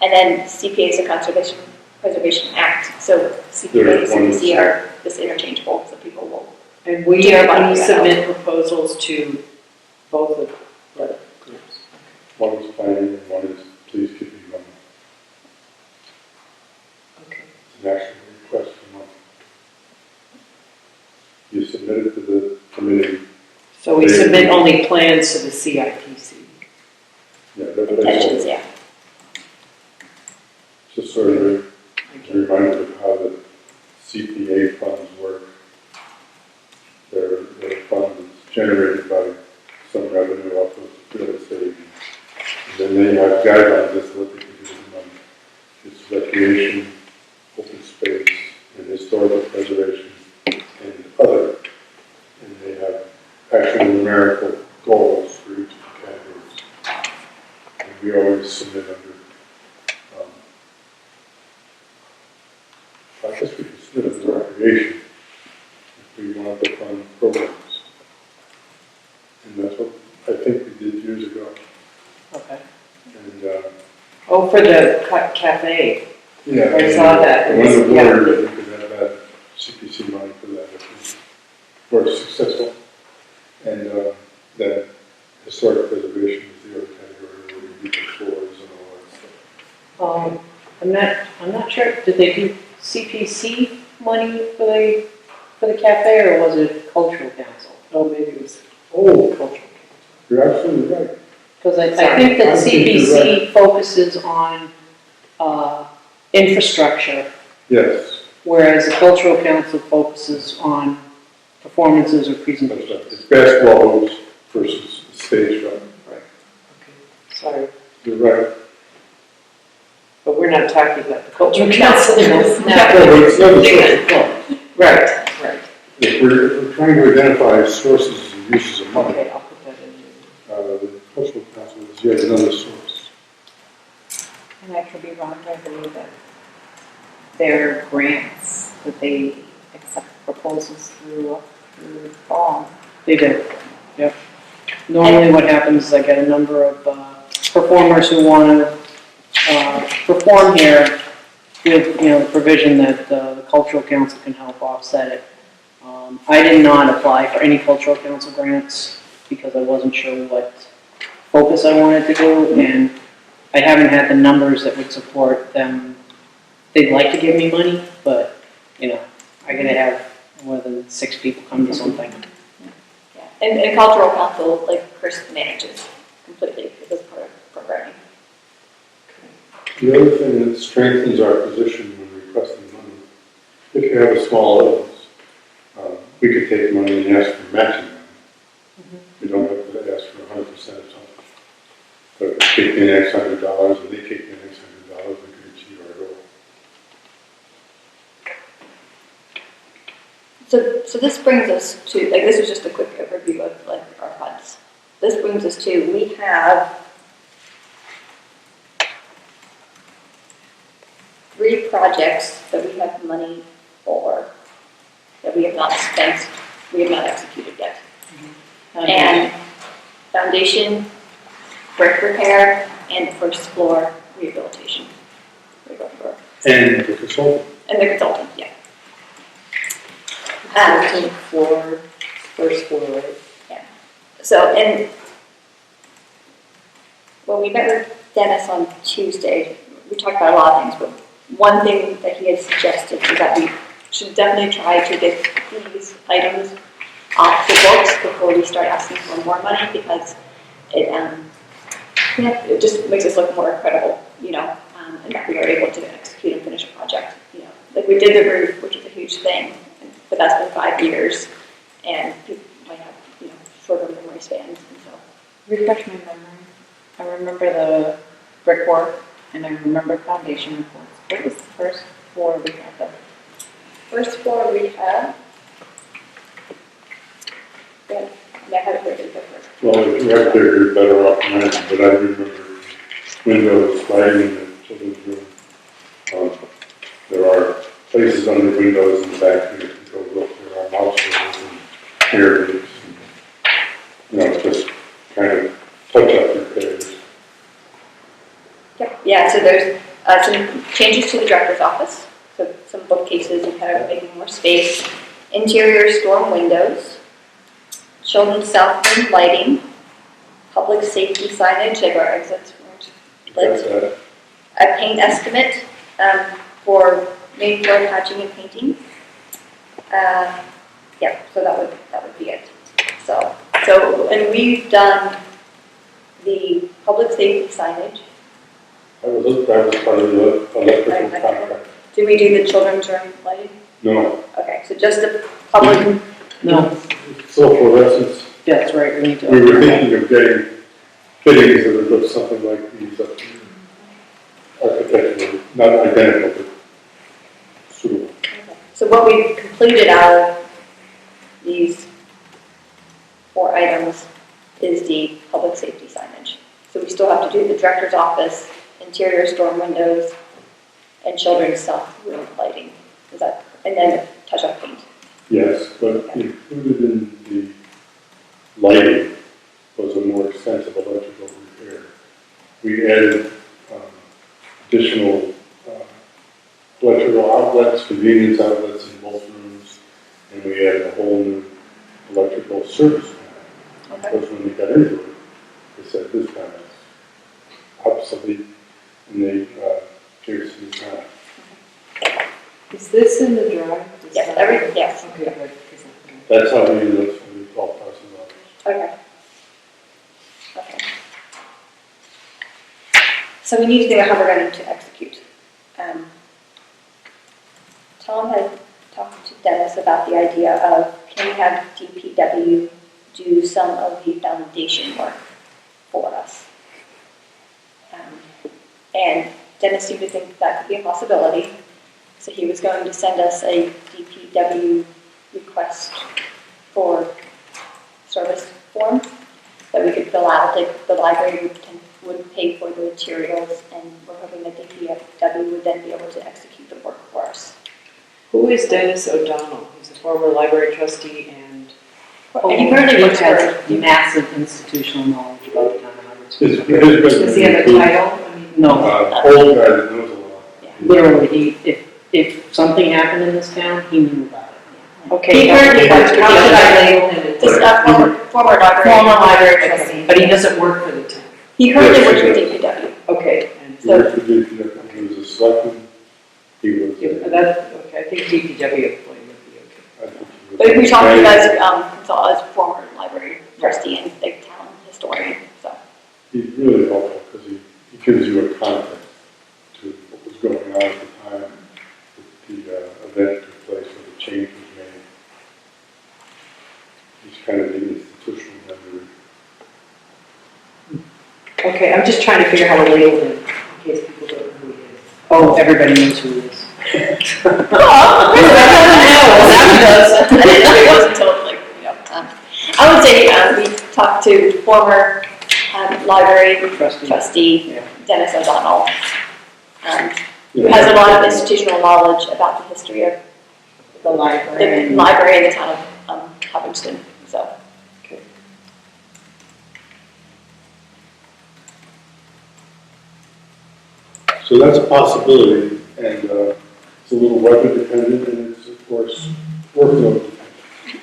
and then CPA is the Conservation Preservation Act. So CPA and CPC are just interchangeable, so people will. And we submit proposals to both of the groups. One is planning and one is please give me money. Okay. It's an actual request for money. You submit it to the committee. So we submit only plans to the CIPC. Yeah, that's Intentions, all. yeah. Just sort of a reminder of how the CPA funds work. They're a fund that's generated by some revenue off of real estate. And then they have guidelines as to what they can do with the money. It's recreation, open space, and historical preservation, and other. And they have actual numerical goals for each of the categories. And we always submit under, I guess we can submit under recreation if we want to fund programs. And that's what I think we did years ago. Okay. And, Oh, for the cafe. yeah. I saw that. When the board, that we could have that CPC money for that if we were successful. And then historic preservation is the other category where we do the floors and all that stuff. I'm not sure, did they do CPC money for the cafe, or was it cultural council? Oh, maybe it was cultural council. You're absolutely right. Because I think that I think you're CPC focuses on infrastructure, Yes, whereas the cultural council focuses on performances or that's presentations. right. It's basketball hoops versus stage show. Right. Okay. Sorry, You're right. but we're not talking about the cultural council. No. No, but it's not a social fund. Right, right. If we're trying to identify sources and uses of money, Okay, I'll put that in there. the cultural council is yet another source. And I could be wrong, I believe that there are grants that they accept proposals through the fall. They do, yep. Normally what happens is I get a number of performers who want to perform here with, the provision that the cultural council can help offset it. I did not apply for any cultural council grants because I wasn't sure what focus I wanted to do, and I haven't had the numbers that would support them. They'd like to give me money, but, I gotta have more than 6 people come to something. Yeah. And cultural council, like Chris manages completely for this part of programming. The other thing that strengthens our position when requesting money, if you have a small audience, we could take money and ask for matching money. We don't have to ask for 100% of something. But if we kick in X $100 and they kick in X $100, we can achieve our goal. So this brings us to, this is just a quick overview of our funds. this brings us to, we have 3 projects that we have money for, that we have not spent, we have not executed yet. And foundation, brick repair, and first floor rehabilitation. And the consultant. And the consultant, yeah. 14th floor, first floor, right? So, and when we met with Dennis on Tuesday, we talked about a lot of things, but one thing that he had suggested is that we should definitely try to get these items off the books before we start asking for more money, because it just makes us look more credible, you know, and that we are able to execute and finish a project, you know. Like we did the roof, which is a huge thing, but that's been 5 years, and people might have, you know, shorter memory spans, and so. Refresh my memory. I remember the brickwork and I remember foundation reports. What was the first floor we had though? First floor rehab. Yeah, I had it written down first. Well, if you have to, you're better off than I am, but I remember windows, lighting in the children's room. There are places under windows in the back that you can go look. There are mouse doors and air leaks. You know, just kind of touch up repairs. Yep, yeah, so there's some changes to the director's office, so some bookcases and kind of making more space. Interior storm windows, children's south room lighting, public safety signage, like our exits weren't That's lit. that. A paint estimate for main floor patching and painting. Yeah, so that would be it. So, and we've done the public safety signage. That was part of the electrical contract. Did we do the children's room lighting? No, Okay, so just the public, No, it's still fluorescence. that's right, we need to. We were thinking of getting fittings that would look something like these architecturally, not identical, but suitable. so what we've completed out of these 4 items is the public safety signage. So we still have to do the director's office, interior storm windows, and children's south room lighting. Is that, and then touch-up paint. Yes, but included in the lighting was a more extensive electrical repair. We added additional electrical outlets, convenience outlets in both rooms, and we added a whole new electrical service panel. Okay. Because when we got into it, they said this panel is obsolete, and they figured it's not. Is this in the drive? Yes, yes. Okay, good. 'Cause That's how we ended up spending $12,000. Okay. Okay. So we need to think about how we're going to execute. Tom had talked to Dennis about the idea of, can we have DPW do some of the foundation work for us? And Dennis seemed to think that could be a possibility. So he was going to send us a DPW request for service form that we could fill out. Like the library would pay for the materials, and we're hoping that DPW would then be able to execute the work for us. Who is Dennis O'Donnell? He's a former library trustee and. And he currently works has for, massive institutional knowledge about the town of Hubbardston. Does he have a title? I mean, No, Old guy that knows a lot. literally, if something happened in this town, he knew about it. Okay. He currently how works should for I label him? just a former library. Former library trustee. But he doesn't work for the town. He currently Yes, works he for DPW. Okay. And He worked for DPW. He was a selectman. He was. okay, I think DPW employee would be okay. I think he was- But we talked to you guys, as former library trustee and the town historian, so. He's really helpful because he gives you a context to what was going on at the time that the event took place or the change was made. He's kind of the institutional memory. Okay, I'm just trying to figure out how to label him in case people don't know who he is. Oh, everybody knows who it is. I didn't know he was until, like, you know, I would say, we talked to former library Trustee. trustee Yeah. Dennis O'Donnell, who has a lot of institutional knowledge about the history of The the library. library in the town of Hubbardston, so. So that's a possibility, and it's a little weather dependent, and it's, of course, workload dependent.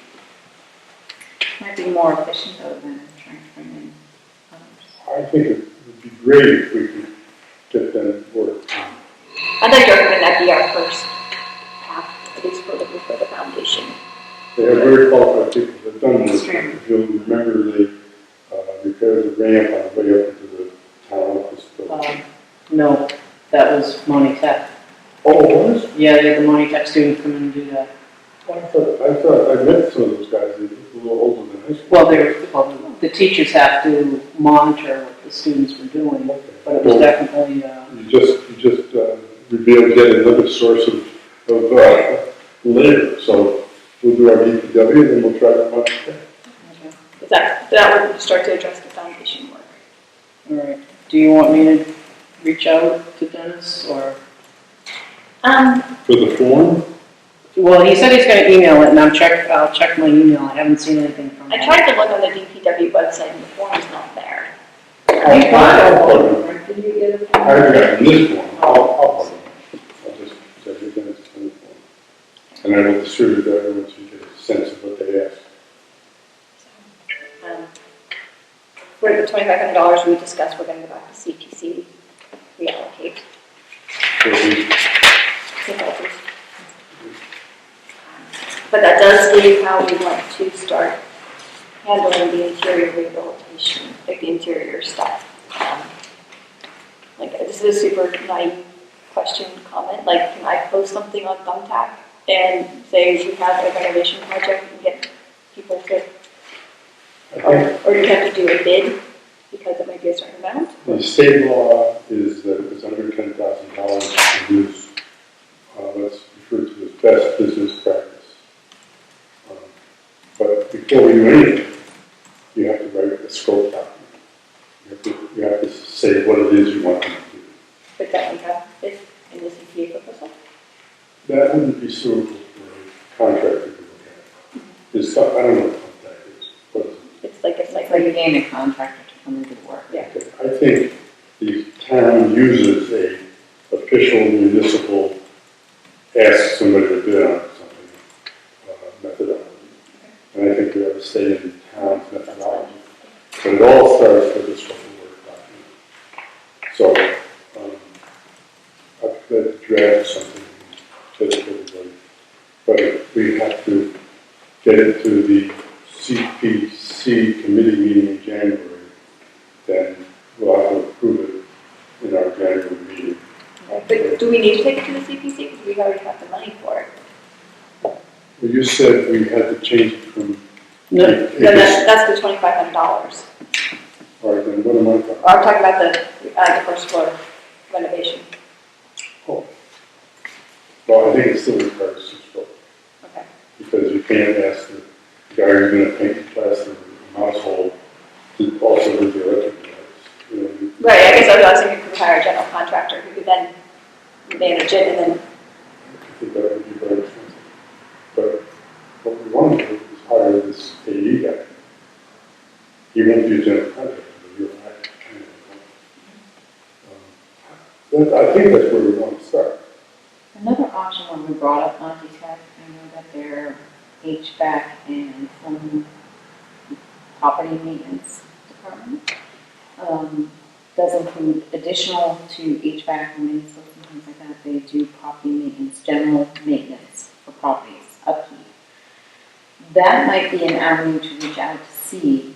Might be more efficient though than trying to bring in others. I think it would be great if we could get them work. I'd like to recommend that be our first path, at least for the foundation. They have very qualified people that have done this. If you'll remember, they repaired the ramp on the way up into the town office building. No, that was Monty Tech. Oh, it was? Yeah, they had the Monty Tech students come in and do that. I thought, I met some of those guys, they look a little older than high school. Well, the teachers have to monitor what the students were doing, but it was definitely, You just revealed yet another source of labor, so we'll do our DPW, and then we'll try to much. That would start to address the foundation work. all right. Do you want me to reach out to Dennis, or? For the form, Well, he said he's gonna email it, and I'll check my email, I haven't seen anything from him. I tried to look on the DPW website and the form is not there. I got it. Did you get it? I haven't gotten this form, I'll just say you're going to send the form. And I will distribute that everyone so you get a sense of what they asked. For the $2,500 we discussed, we're going to go back to CPC, reallocate. So we, Consultants. But that does leave how we want to start handling the interior rehabilitation, like the interior stuff. Like, this is a super naive question, comment, like, can I post something on Thumbtack and say we have a renovation project and get people to, or do you have to do a bid because it might be a certain amount? the state law is that if it's under $10,000, you can use, that's referred to as best business practice. But before we do anything, you have to write a scope document. You have to say what it is you want them to do. But that we have it in the CPA proposal? That wouldn't be suitable for a contractor to look at. There's some, I don't know what that is. What is it? It's like a It's like cycle. getting a contractor to come and do work. Yeah. Okay, I think the town uses a official municipal, ask somebody to bid on something, methodology. And I think we have to stay in town's methodology. But it all starts with a scope of work document. So, I've got to draft something to everybody. But if we have to get it to the CPC committee meeting in January, then we'll have to approve it in our January meeting. But do we need to take it to the CPC because we already have the money for it? Well, you said we had to change it from. No, Then that's the $2,500. All right, then what am I talking about? I'm talking about the first floor renovation. Oh. Well, I think it still requires 6 foot, Okay. because you can't ask the guy who's gonna paint the plaster in the household to also do the electrical lights. You know, Right, I guess I was thinking could hire a general contractor who could then manage it and then, I think that would be very expensive. But what we want to do is hire this AE guy. He won't be a general contractor, but he'll act kind of. I think that's where we want to start. Another option when we brought up Monty Tech, I know that their HVAC and home property maintenance department does include additional to HVAC and maintenance and things like that. They do property maintenance, general maintenance for properties, upkeep. That might be an avenue to reach out to see.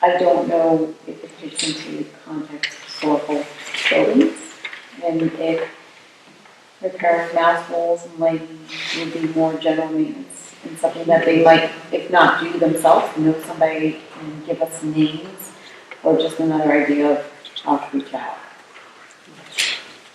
I don't know if it fits into the context of historical buildings and if repairing manholes and lighting would be more general maintenance and something that they might, if not do themselves, know somebody can give us names or just another idea of how to reach out.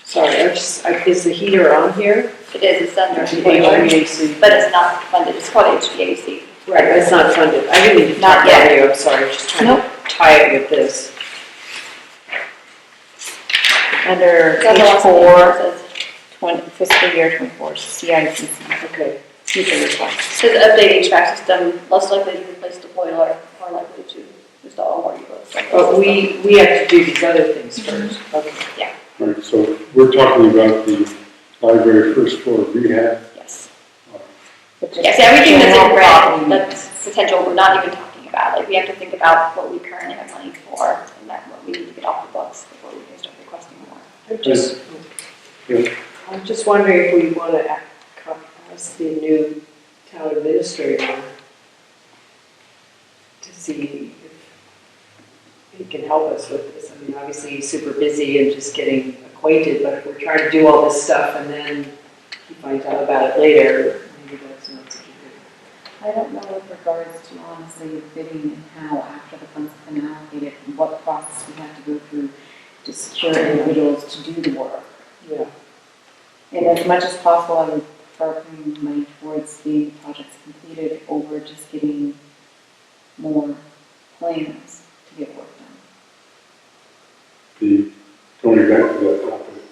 Sorry, is the heater on here? it is, it's under HVAC. but it's not funded, it's called HVAC. Right, that's not funded. I didn't mean to Not talk yet. over you, I'm sorry, just trying Nope. to tie it with this. Under That's page all 4, it fiscal year 24, CIPC, Okay. future request. says update HVAC system, less likely to replace the boiler, more likely to install more units. But we have to do these other things first. Okay. Right, so we're talking about the library first floor rehab. Yes. Which is Yes, everything that's in general red, property. that's potential, we're not even talking about. Like, we have to think about what we currently have money for and then what we need to get off the books before we can start requesting more. I'm just wondering if we want to ask the new town administrator to see if he can help us with this. I mean, obviously he's super busy and just getting acquainted, but if we're trying to do all this stuff and then he finds out about it later, maybe that's not such a good. I don't know with regards to honestly bidding and how after the funds have been allocated, and what process we have to go through to secure individuals to do the work. Yeah. And as much as possible, I would prefer putting money towards the projects completed over just getting more plans to get work done. Going back to that topic,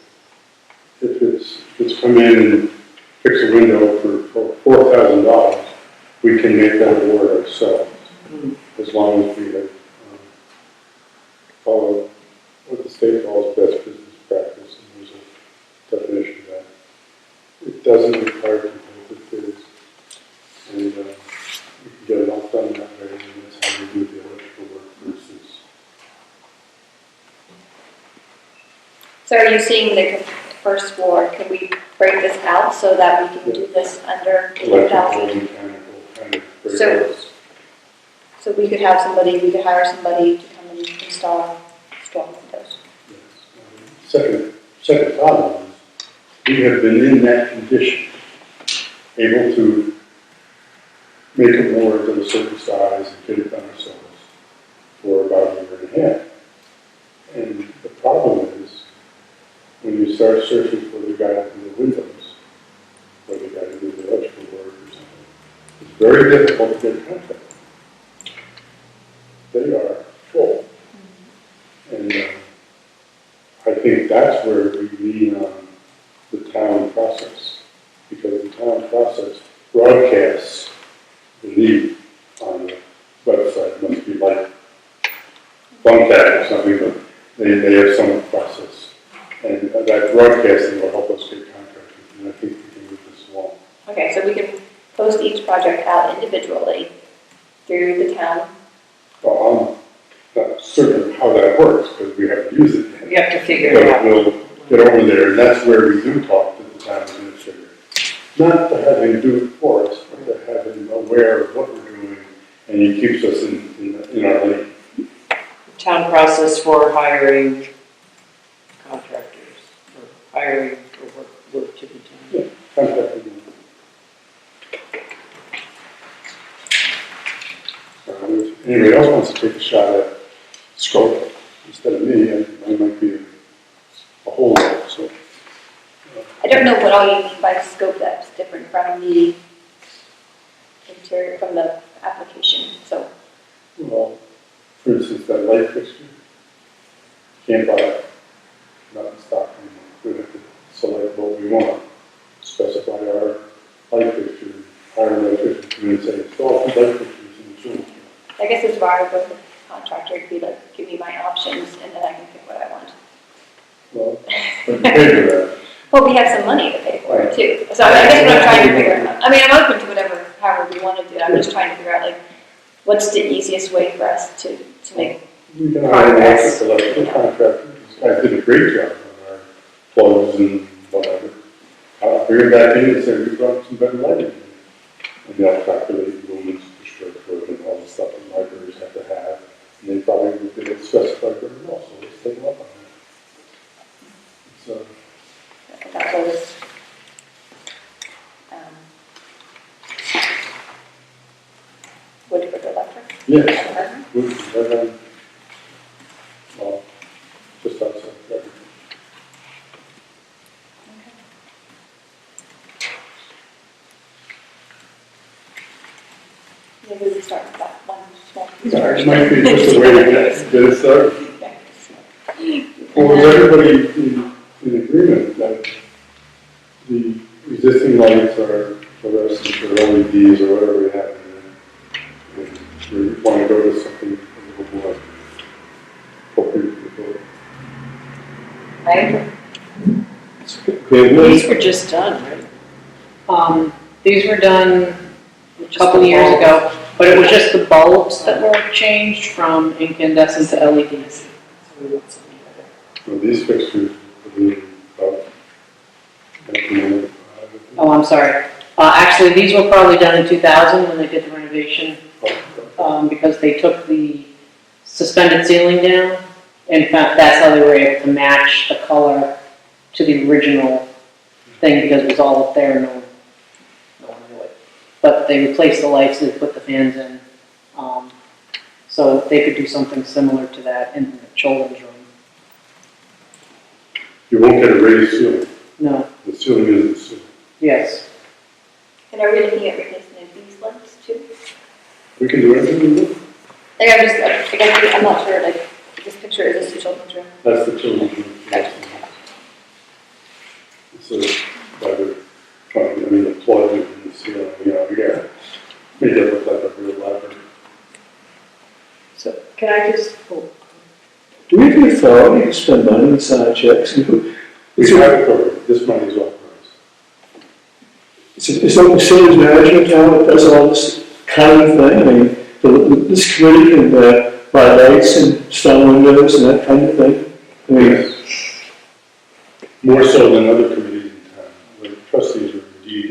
if it's come in and fix a window for $4,000, we can make that award ourselves, as long as we have followed what the state calls best business practice, and there's a definition of that. It doesn't require competitive bids, and we can get it all done that way, and that's how we do the electrical work versus. So are you seeing the first floor, can we break this out so that we can do this under Electrical, 8,000? mechanical, kind of So- breakouts. So we could have somebody, we could hire somebody to come and install strong windows. Yes. Second problem is, we have been in that condition, able to make a board of a certain size and get it done ourselves for about a year and a half. And the problem is, when you start searching for the guy to do the windows, or the guy to do the electrical work or something, it's very difficult to get a contract. They are full. And I think that's where we lean on the town process, because the town process broadcasts the need on the website. It must be like Thumbtack or something, but they have some process. And that broadcasting will help us get contractors, and I think we can move this along. Okay, so we can post each project out individually through the town. Well, I'm not certain how that works, because we haven't used it yet. We have to figure it But out. we'll get over there, and that's where we do talk to the town administrator. Not to have him do it for us, but to have him aware of what we're doing, and he keeps us in our lane. Town process for hiring contractors, or hiring for work to be done. Yeah, contact him. If anybody else wants to take a shot at scope, instead of me, I might be a whole lot, so. I don't know what all you mean by scope that's different from the interior, from the application, so. Well, for instance, that light fixture, can't buy it, not in stock anymore. We have to select what we want, specify our light fixture, hire a light fixture, come in and say, install two light fixtures in the room. I guess it's where I would go with the contractor, it'd be like, give me my options and then I can pick what I want. Well, but you pay for that. Well, we have some money to pay for it too, so I guess what I'm trying to figure out, I mean, I'm open to whatever, however we want to do it, I'm just trying to figure out like, what's the easiest way for us to make, We can hire an electrical contractor. This guy did a great job on our plugs and whatever. I'll bring it back in and say, we brought some better lighting. And they'll calculate lumens per square foot and all the stuff that libraries have to have. And they probably would be able to specify very well, so let's take them up on that. So, that was, Woodford Electric. yes, well, just outside that. start with that one small piece Yeah, first. it might be just a way to get it started. Or was everybody in agreement that the existing lights are fluorescent or LEDs or whatever we have? And we want to go to something a little more appropriate for the building. Right? Okay, These were just done, right? These were done a couple years ago, but it was just the bulbs that were changed from incandescent to LEDs. So these fixtures will be about 1995. Oh, I'm sorry. Actually, these were probably done in 2000 when they did the renovation, because they took the suspended ceiling down. In fact, that's how they were able to match the color to the original thing, because it was all up there and no one knew it. But they replaced the lights, they put the fans in, so they could do something similar to that in the children's room. You won't get a raised ceiling. No, The ceiling is the ceiling. yes. And are we looking at replacing these lights too? We can do anything we want. Like I'm not sure, like, this picture, is this the children's room? That's the children's room. It's a rather funny, I mean, the plug in the ceiling, we got, made it look like a real library. So can I just, do we have the authority to spend money on sign checks? We have authority, this money is authorized. Is that the facilities management town that does all this kind of thing? I mean, this committee can buy lights and stone windows and that kind of thing? I mean, Yes. More so than other committees in town, where the trustees are indeed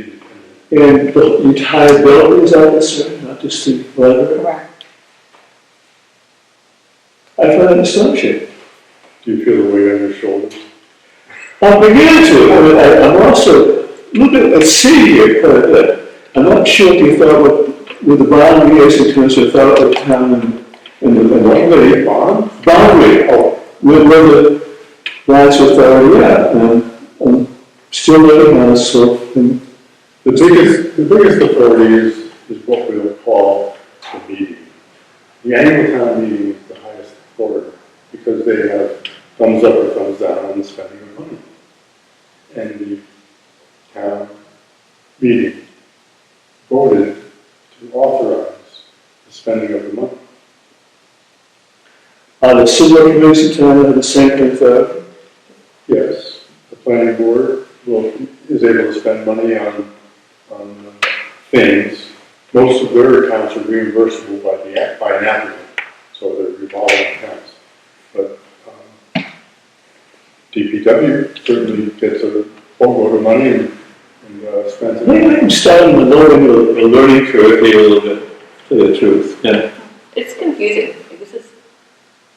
independent. and the entire building is out this way, not just the library? Correct. I find that astonishing. Do you feel the weight on your shoulders? I'm beginning to. I mean, I'm also looking at sea here quite a bit. I'm not sure if you thought with the boundary is in terms of thought of town and the committee. Boundary, where the rights authority at. I'm still looking at it, so. The biggest authority is what we'll call the meeting. The annual town meeting is the highest authority because they have thumbs up or thumbs down on the spending of money. And the town meeting voted to authorize the spending of the money. Are the similar committees in town have the same kind of authority? Yes, the planning board is able to spend money on things. Most of their accounts are reimbursable by an applicant, so they're revolving accounts. But DPW certainly gets a boatload of money and spends it. Maybe I'm starting to learn a learning curve here a little bit, to tell you the truth. Yeah. It's confusing, this is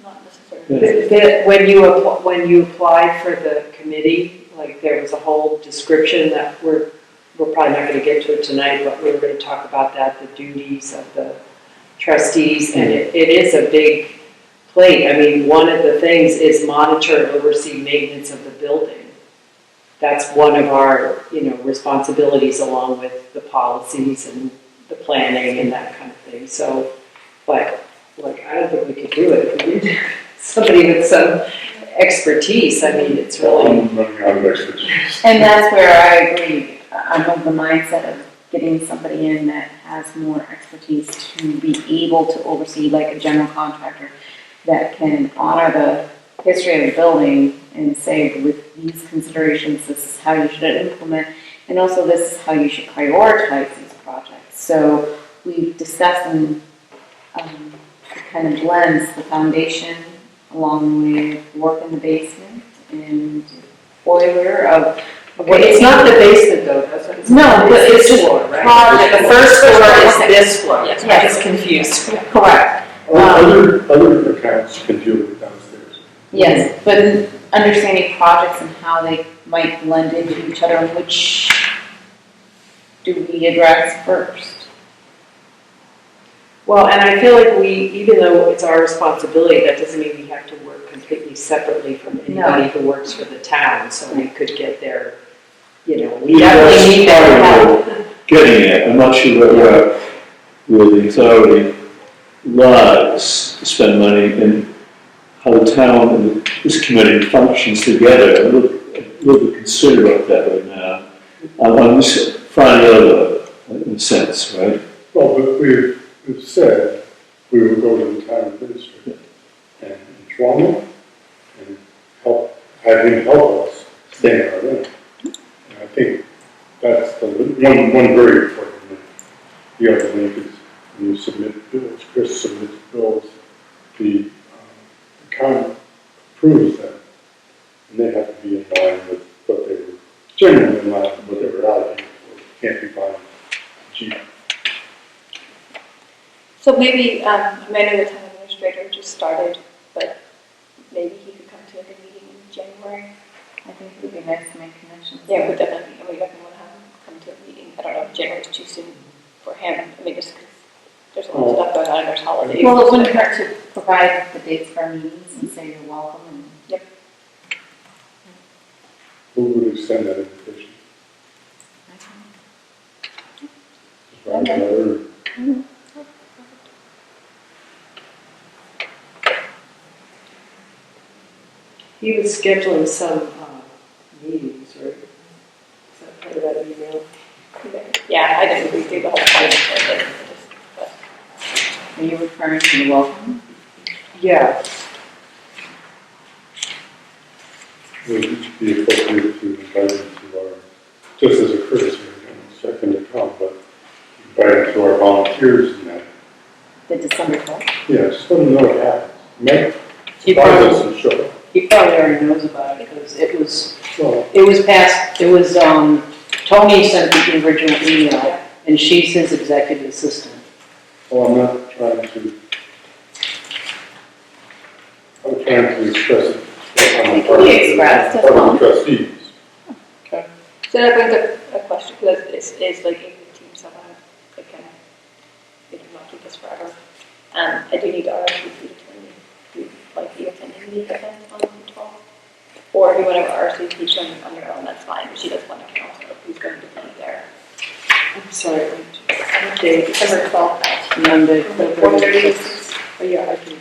not necessarily. when you applied for the committee, like there was a whole description that we're probably not going to get to it tonight, but we were going to talk about that, the duties of the trustees, and it is a big plate. I mean, one of the things is monitor and oversee maintenance of the building. That's one of our, responsibilities along with the policies and the planning and that kind of thing. So, but like, I don't think we could do it if we didn't have somebody with some expertise. I mean, it's really. I'm running out of expertise. And that's where I agree. I'm of the mindset of getting somebody in that has more expertise to be able to oversee, like a general contractor, that can honor the history of the building and say, with these considerations, this is how you should implement, and also this is how you should prioritize these projects. So we've discussed and it kind of blends the foundation along with work in the basement and boiler of. It's not the basement though, that's what it's. No, but it's this just floor, right? project. The first floor is Okay. this floor. Yes. I was confused. Correct. Other accounts can deal with it downstairs. Yes, but understanding projects and how they might blend into each other, and which do we address first? Well, and I feel like even though it's our responsibility, that doesn't mean we have to work completely separately from anybody who works for the town, so we could get there, we definitely need their help. Getting it, I'm not sure where where the authority lies to spend money and how the town and this committee functions together. I'm a little bit concerned about that right now. I'm just finding out about it, in a sense, right? Well, but we've said we will go to the town administrator and inform him and have him help us stay in our limit. And I think that's the one very important link. The other link is when you submit bills, Chris submits bills, the county approves them, and they have to be in line with what they were, generally in line with what they were allocated for. It can't be buying cheap. So maybe, I know the town administrator just started, but maybe he could come to like a meeting in January. I think it would be nice to make connections. Yeah, we definitely, and we definitely want to have him come to a meeting. I don't know if January's too soon for him. I mean, just 'cause there's a lot of stuff going on and there's holidays. Well, it wouldn't hurt to provide the dates for our meetings and say you're welcome and. Who would extend that invitation? Just write a letter. He was scheduling some meetings, right? Is that part of that email? Yeah, I didn't read through the whole thing, but Are you referring to the welcome? Yeah, Would it be appropriate to invite them to our, just as a courtesy, second to come, but invite them to our volunteers and that. The December 12th? Yeah, just let them know what happens. Make, He surprise probably, us and show up. he probably already knows about it, because Well, Tony sent the original email, and she's his executive assistant. well, I'm not trying to, I'm trying to express it. It can be expressed, that's Part all. of the trustees. so that brings up a question, because it's like 8:15, so I can, not keep this forever. I do need to RSVP to attend, do like the attending the event on the 12th. Or if you want to RSVP showing on your own, that's fine, but she does want to count who's going to be there. I'm sorry. What day? December 12th at Monday. 4:30. Oh, yeah, I can.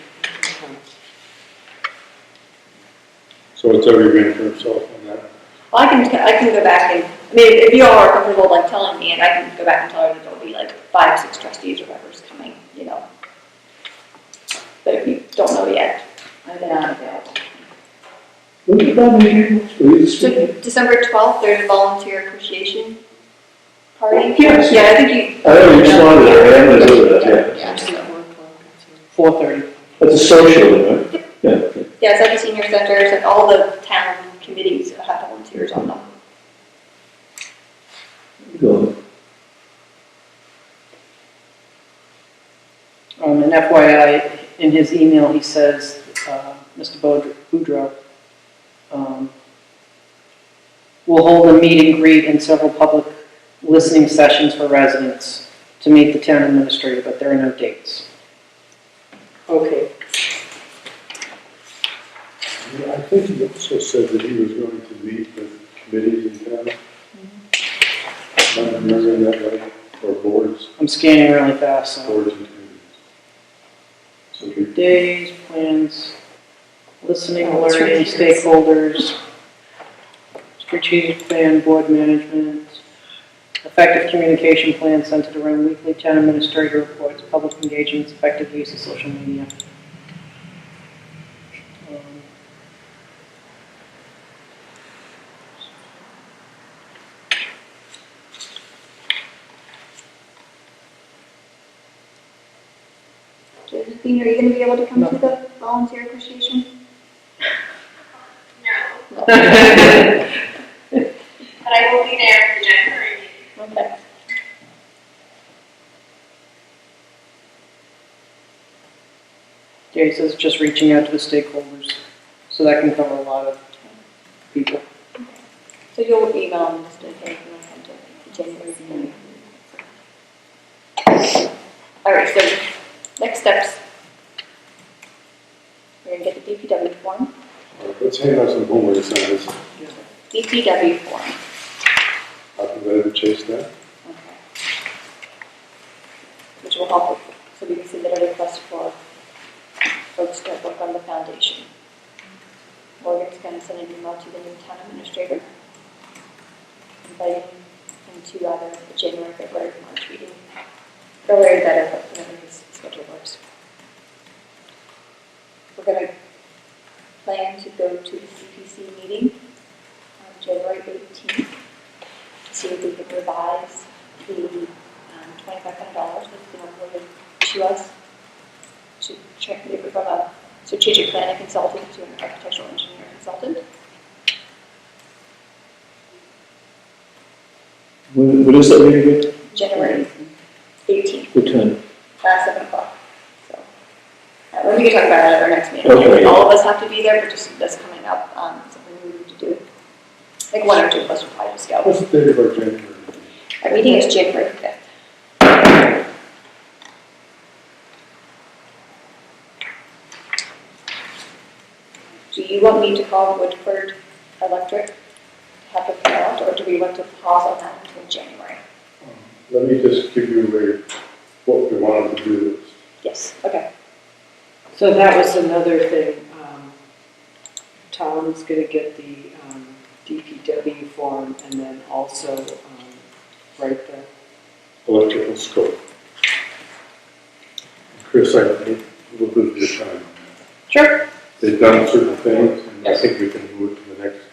So it's every man for himself on that. Well, I can go back and, I mean, if you all are comfortable like telling me, and I can go back and tell her that there'll be like 5, 6 trustees or whoever's coming, But if you don't know yet. I'm not available. What about meeting, please? So December 12th, there's a volunteer appreciation party. Yes. Yeah, I think you. I already responded, I am gonna do that, yeah. Yeah, so- 4:30. That's a social, right? Yeah. yeah, it's at the senior centers, and all the town committees have volunteers on them. Go. And FYI, in his email, he says, Mr. Boudreaux, will hold a meet and greet and several public listening sessions for residents to meet the town administrator, but there are no dates. Okay. Yeah, I think he also said that he was going to meet with committees in town. Am I remembering that right? Or boards, I'm scanning really fast, so. boards and committees. So we- Days, plans, listening, Oh, it's learning, right here. stakeholders, strategic plan, board management, effective communication plan centered around weekly town administrator reports, public engagements, effective use of social media. Josephine, are you going to be able to come to the volunteer appreciation? No, No. but I will be there for the January meeting. Okay. Yeah, he says just reaching out to the stakeholders, so that can cover a lot of people. So you'll email them just in case you want to come to the January meeting. All right, so next steps. We're going to get the DPW form. All right, let's hand out some homework assignments. DPW form. I'll be ready to chase that. Okay. Which will help, so we can submit a request for folks to work on the foundation. Morgan's going to send an email to the new town administrator, inviting him to either the January, February, March meeting. Earlier the better, but whenever his schedule works. We're going to plan to go to the CPC meeting on January 18th to see if we can revise the $2,500 that's been awarded to us to from a strategic planning consultant to an architectural engineer consultant. When is that meeting again? January 18th, What time? 7 o'clock. So, we can talk about it at our next meeting. Okay. All of us have to be there, but just that's coming up, something we need to do. I think 1 or 2 of us will probably just go. What's the date of our January meeting? Our meeting is January 5th. Do you want me to call Woodford Electric to have them come out, or do we want to pause on that until January? Let me just give you what we wanted to do. Yes, okay. So that was another thing. Tom's going to get the DPW form and then also write the. Electrical scope. Chris, I need a little bit of your time. Sure. They've done certain things, and I think we can move to the next.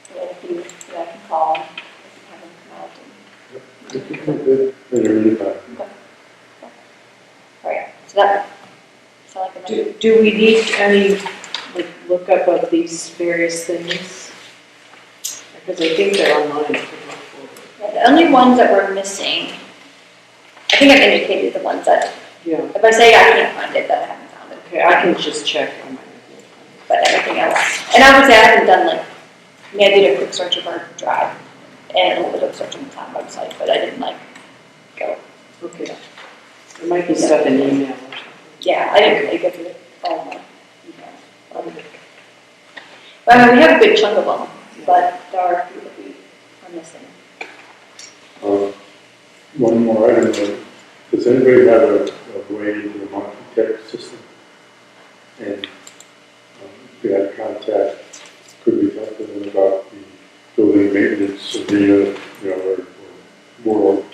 And then if you, I can call and have them come out. We can move it in a minute. Okay. All right, so that sounds like a nice. Do we need any lookup of these various things? Because I think they're online. Yeah, the only ones that we're missing, I think I've indicated the ones that, Yeah. if I say I can't find it, then I haven't found it. Okay, I can just check on my. But everything else. And I would say I haven't done I did a quick search of our drive and a little bit of search on the town website, but I didn't go. Okay. There might be stuff in email or something. Yeah, I didn't really go through all my emails. But I mean, we have a good chunk of them, but there are a few that we are missing. One more item. Does anybody have a way into the multi-tech system? And if we had contact, could we talk to them about the building maintenance arena, or world?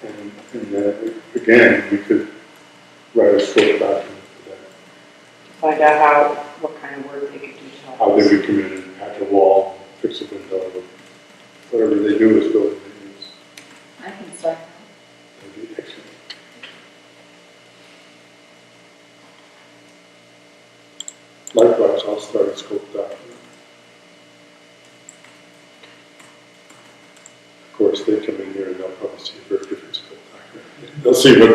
And then, again, we could write a scope document for that. Find out what kind of work they could do to help How us. they would come in and patch a wall, fix a window, whatever they do is building maintenance. I can start. That'd be excellent. Likewise, I'll start a scope document. Of course, they come in here and they'll probably see a very different scope document. They'll see what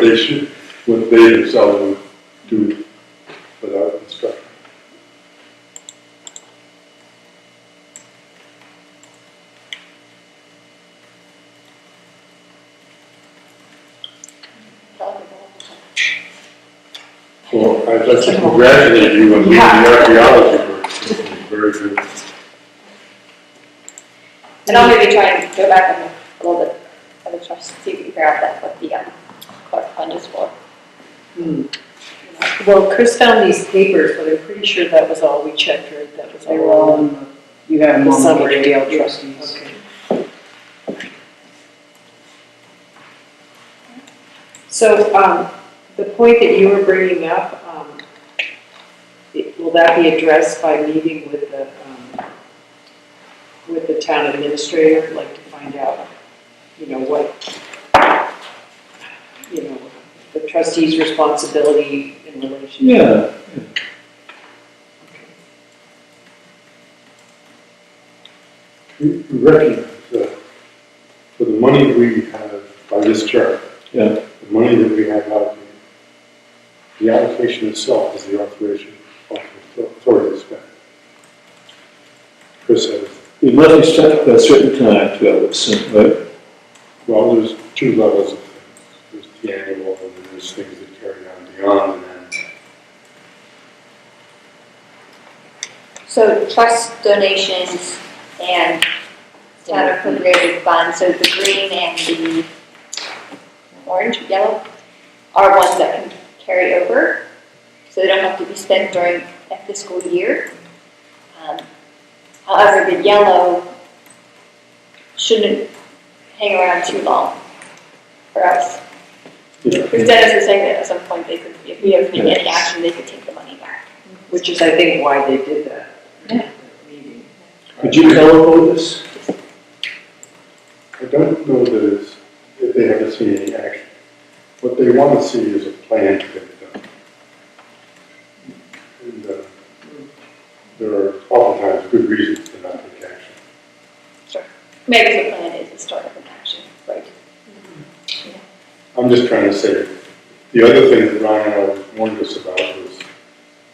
they themselves would do without instruction. Well, I'd like to congratulate you on doing the archaeology work. It's very good. And I'll maybe try and go back and a little bit of a trust, see if we can figure out what the Clark Fund is for. Well, Chris found these papers, but I'm pretty sure that was all we checked, right? That was They were all in the, you have them the on the summary. HDL Yeah. trustees. Okay. So, the point that you were bringing up, will that be addressed by meeting with the town administrator, to find out, what, the trustee's responsibility in relation? Yeah. We recognize that for the money we have by this chart, Yeah. the money that we have allocated, the allocation itself is the authorization of the authority to spend. Chris says, The money's spent at a certain time, 12%, right? well, there's two levels of things. There's the annual, and then there's things that carry on beyond an annual. So trust donations and town appropriated funds, so the green and the orange, yellow, are ones that can carry over, so they don't have to be spent during a fiscal year. However, the yellow shouldn't hang around too long, or else, Yeah. because Dennis was saying that at some point they could, if we haven't taken any action, they could take the money back. Which is, I think, why they did that. Yeah. Meeting. Could you telephone this? I don't know that it's, that they haven't seen any action. What they want to see is a plan to get it done. And there are oftentimes good reasons to not take action. Sure. Maybe the plan is the start of an action, right? I'm just trying to say, the other thing that Ron and I always warned us about was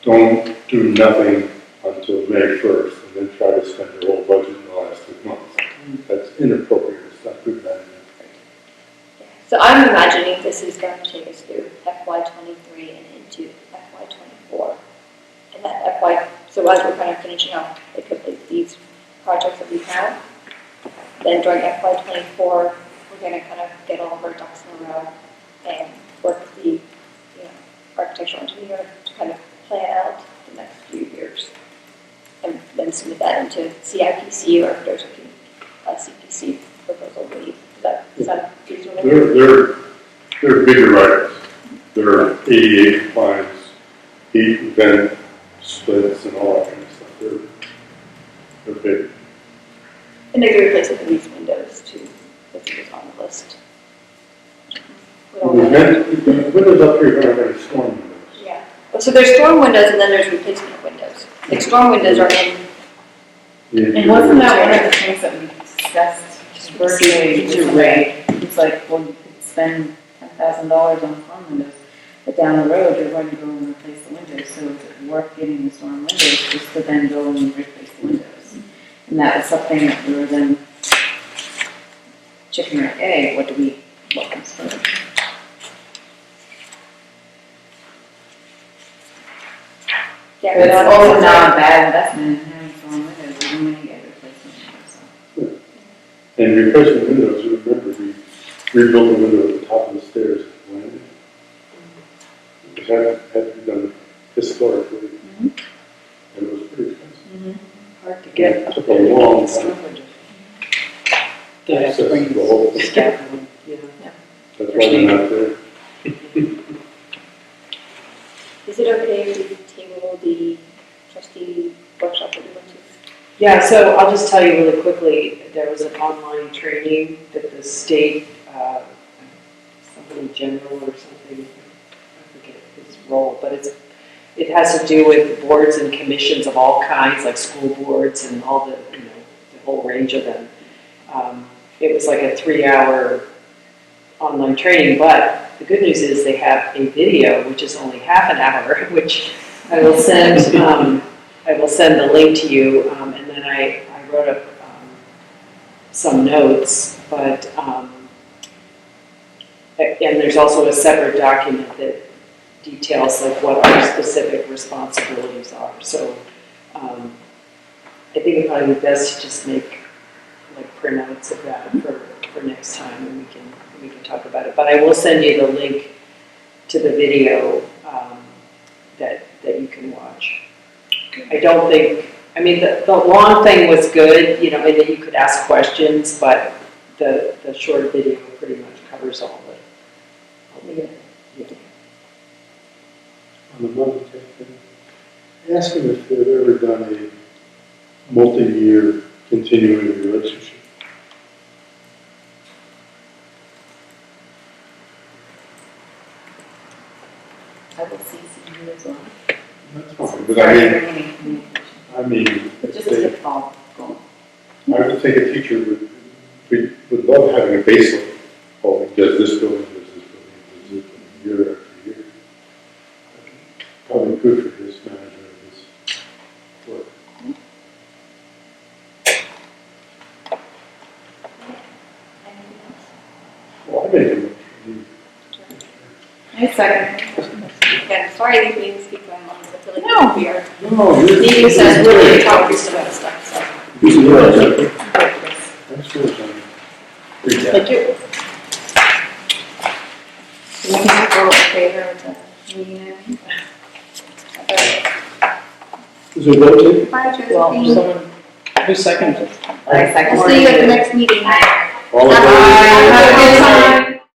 don't do nothing until May 1st and then try to spend your whole budget in the last 6 months. That's inappropriate, it's not good management. So I'm imagining this is going to take us through FY23 and into FY24. And that so as we're kind of finishing up these projects that we have, then during FY24, we're going to kind of get all of our ducks in a row and work with the architectural engineer to kind of plan out the next few years. And then submit that into CIPC, or if there's a CPC proposal lead. Is that reasonable? They're bigger items. They're ADA compliance, heat vent splits and all that kind of stuff. They're big. And they could replace it with these windows too, if it was on the list. With all The windows up here are very storm windows. Yeah. So there's storm windows and then there's replacement windows. Like storm windows are in. And wasn't that one of the things that we discussed virtually today? It's like, well, you could spend $10,000 on storm windows, but down the road, you're going to go and replace the windows, so is it worth getting the storm windows just to then go and replace the windows? And that was something that we were then chicken or egg, what comes first? Yeah, But it's also not a bad investment in having storm windows, even when you get replacement windows, so. And replacement windows, you remember we rebuilt the window at the top of the stairs at the landing. It had to be done historically, and it was pretty expensive. Hard to get It up took there. a long It's time. storage. They have to bring Access to the whole thing. Scaffolding, yeah. That's why they're not there. Is it okay if we table the trustee workshop that we went to? Yeah, so I'll just tell you really quickly, there was an online training that the state, somebody general or something, I forget his role, but it has to do with boards and commissions of all kinds, like school boards and all the whole range of them. It was like a 3-hour online training, but the good news is they have a video, which is only half an hour, which I will send the link to you, and then I wrote up some notes, but, and there's also a separate document that details like what our specific responsibilities are. So I think it'd probably be best to just make like printouts of that for next time, and we can talk about it. But I will send you the link to the video that you can watch. I don't think, I mean, the long thing was good, and then you could ask questions, but the short video pretty much covers all of it. Yeah. On the Multitech thing, ask them if they've ever done a multi-year continuing relationship. I will see you as well. That's fine, but I mean, But just they- to get the ball going. I would think a teacher would love having a baseline. Oh, he does this building, does this building, year after year. Probably good for his management of his work. Well, I make a motion. I second. Again, sorry these meetings keep going on, but I feel like No. we are No, you're. meeting says really talk about stuff, so. This is what I said. Thanks for the time. Recap. Thank you. All in favor of the meeting? Is there a vote taken? Bye, Well, Josephine. someone, who seconded? I second. We'll see you at the next meeting. All in favor? Have a good time.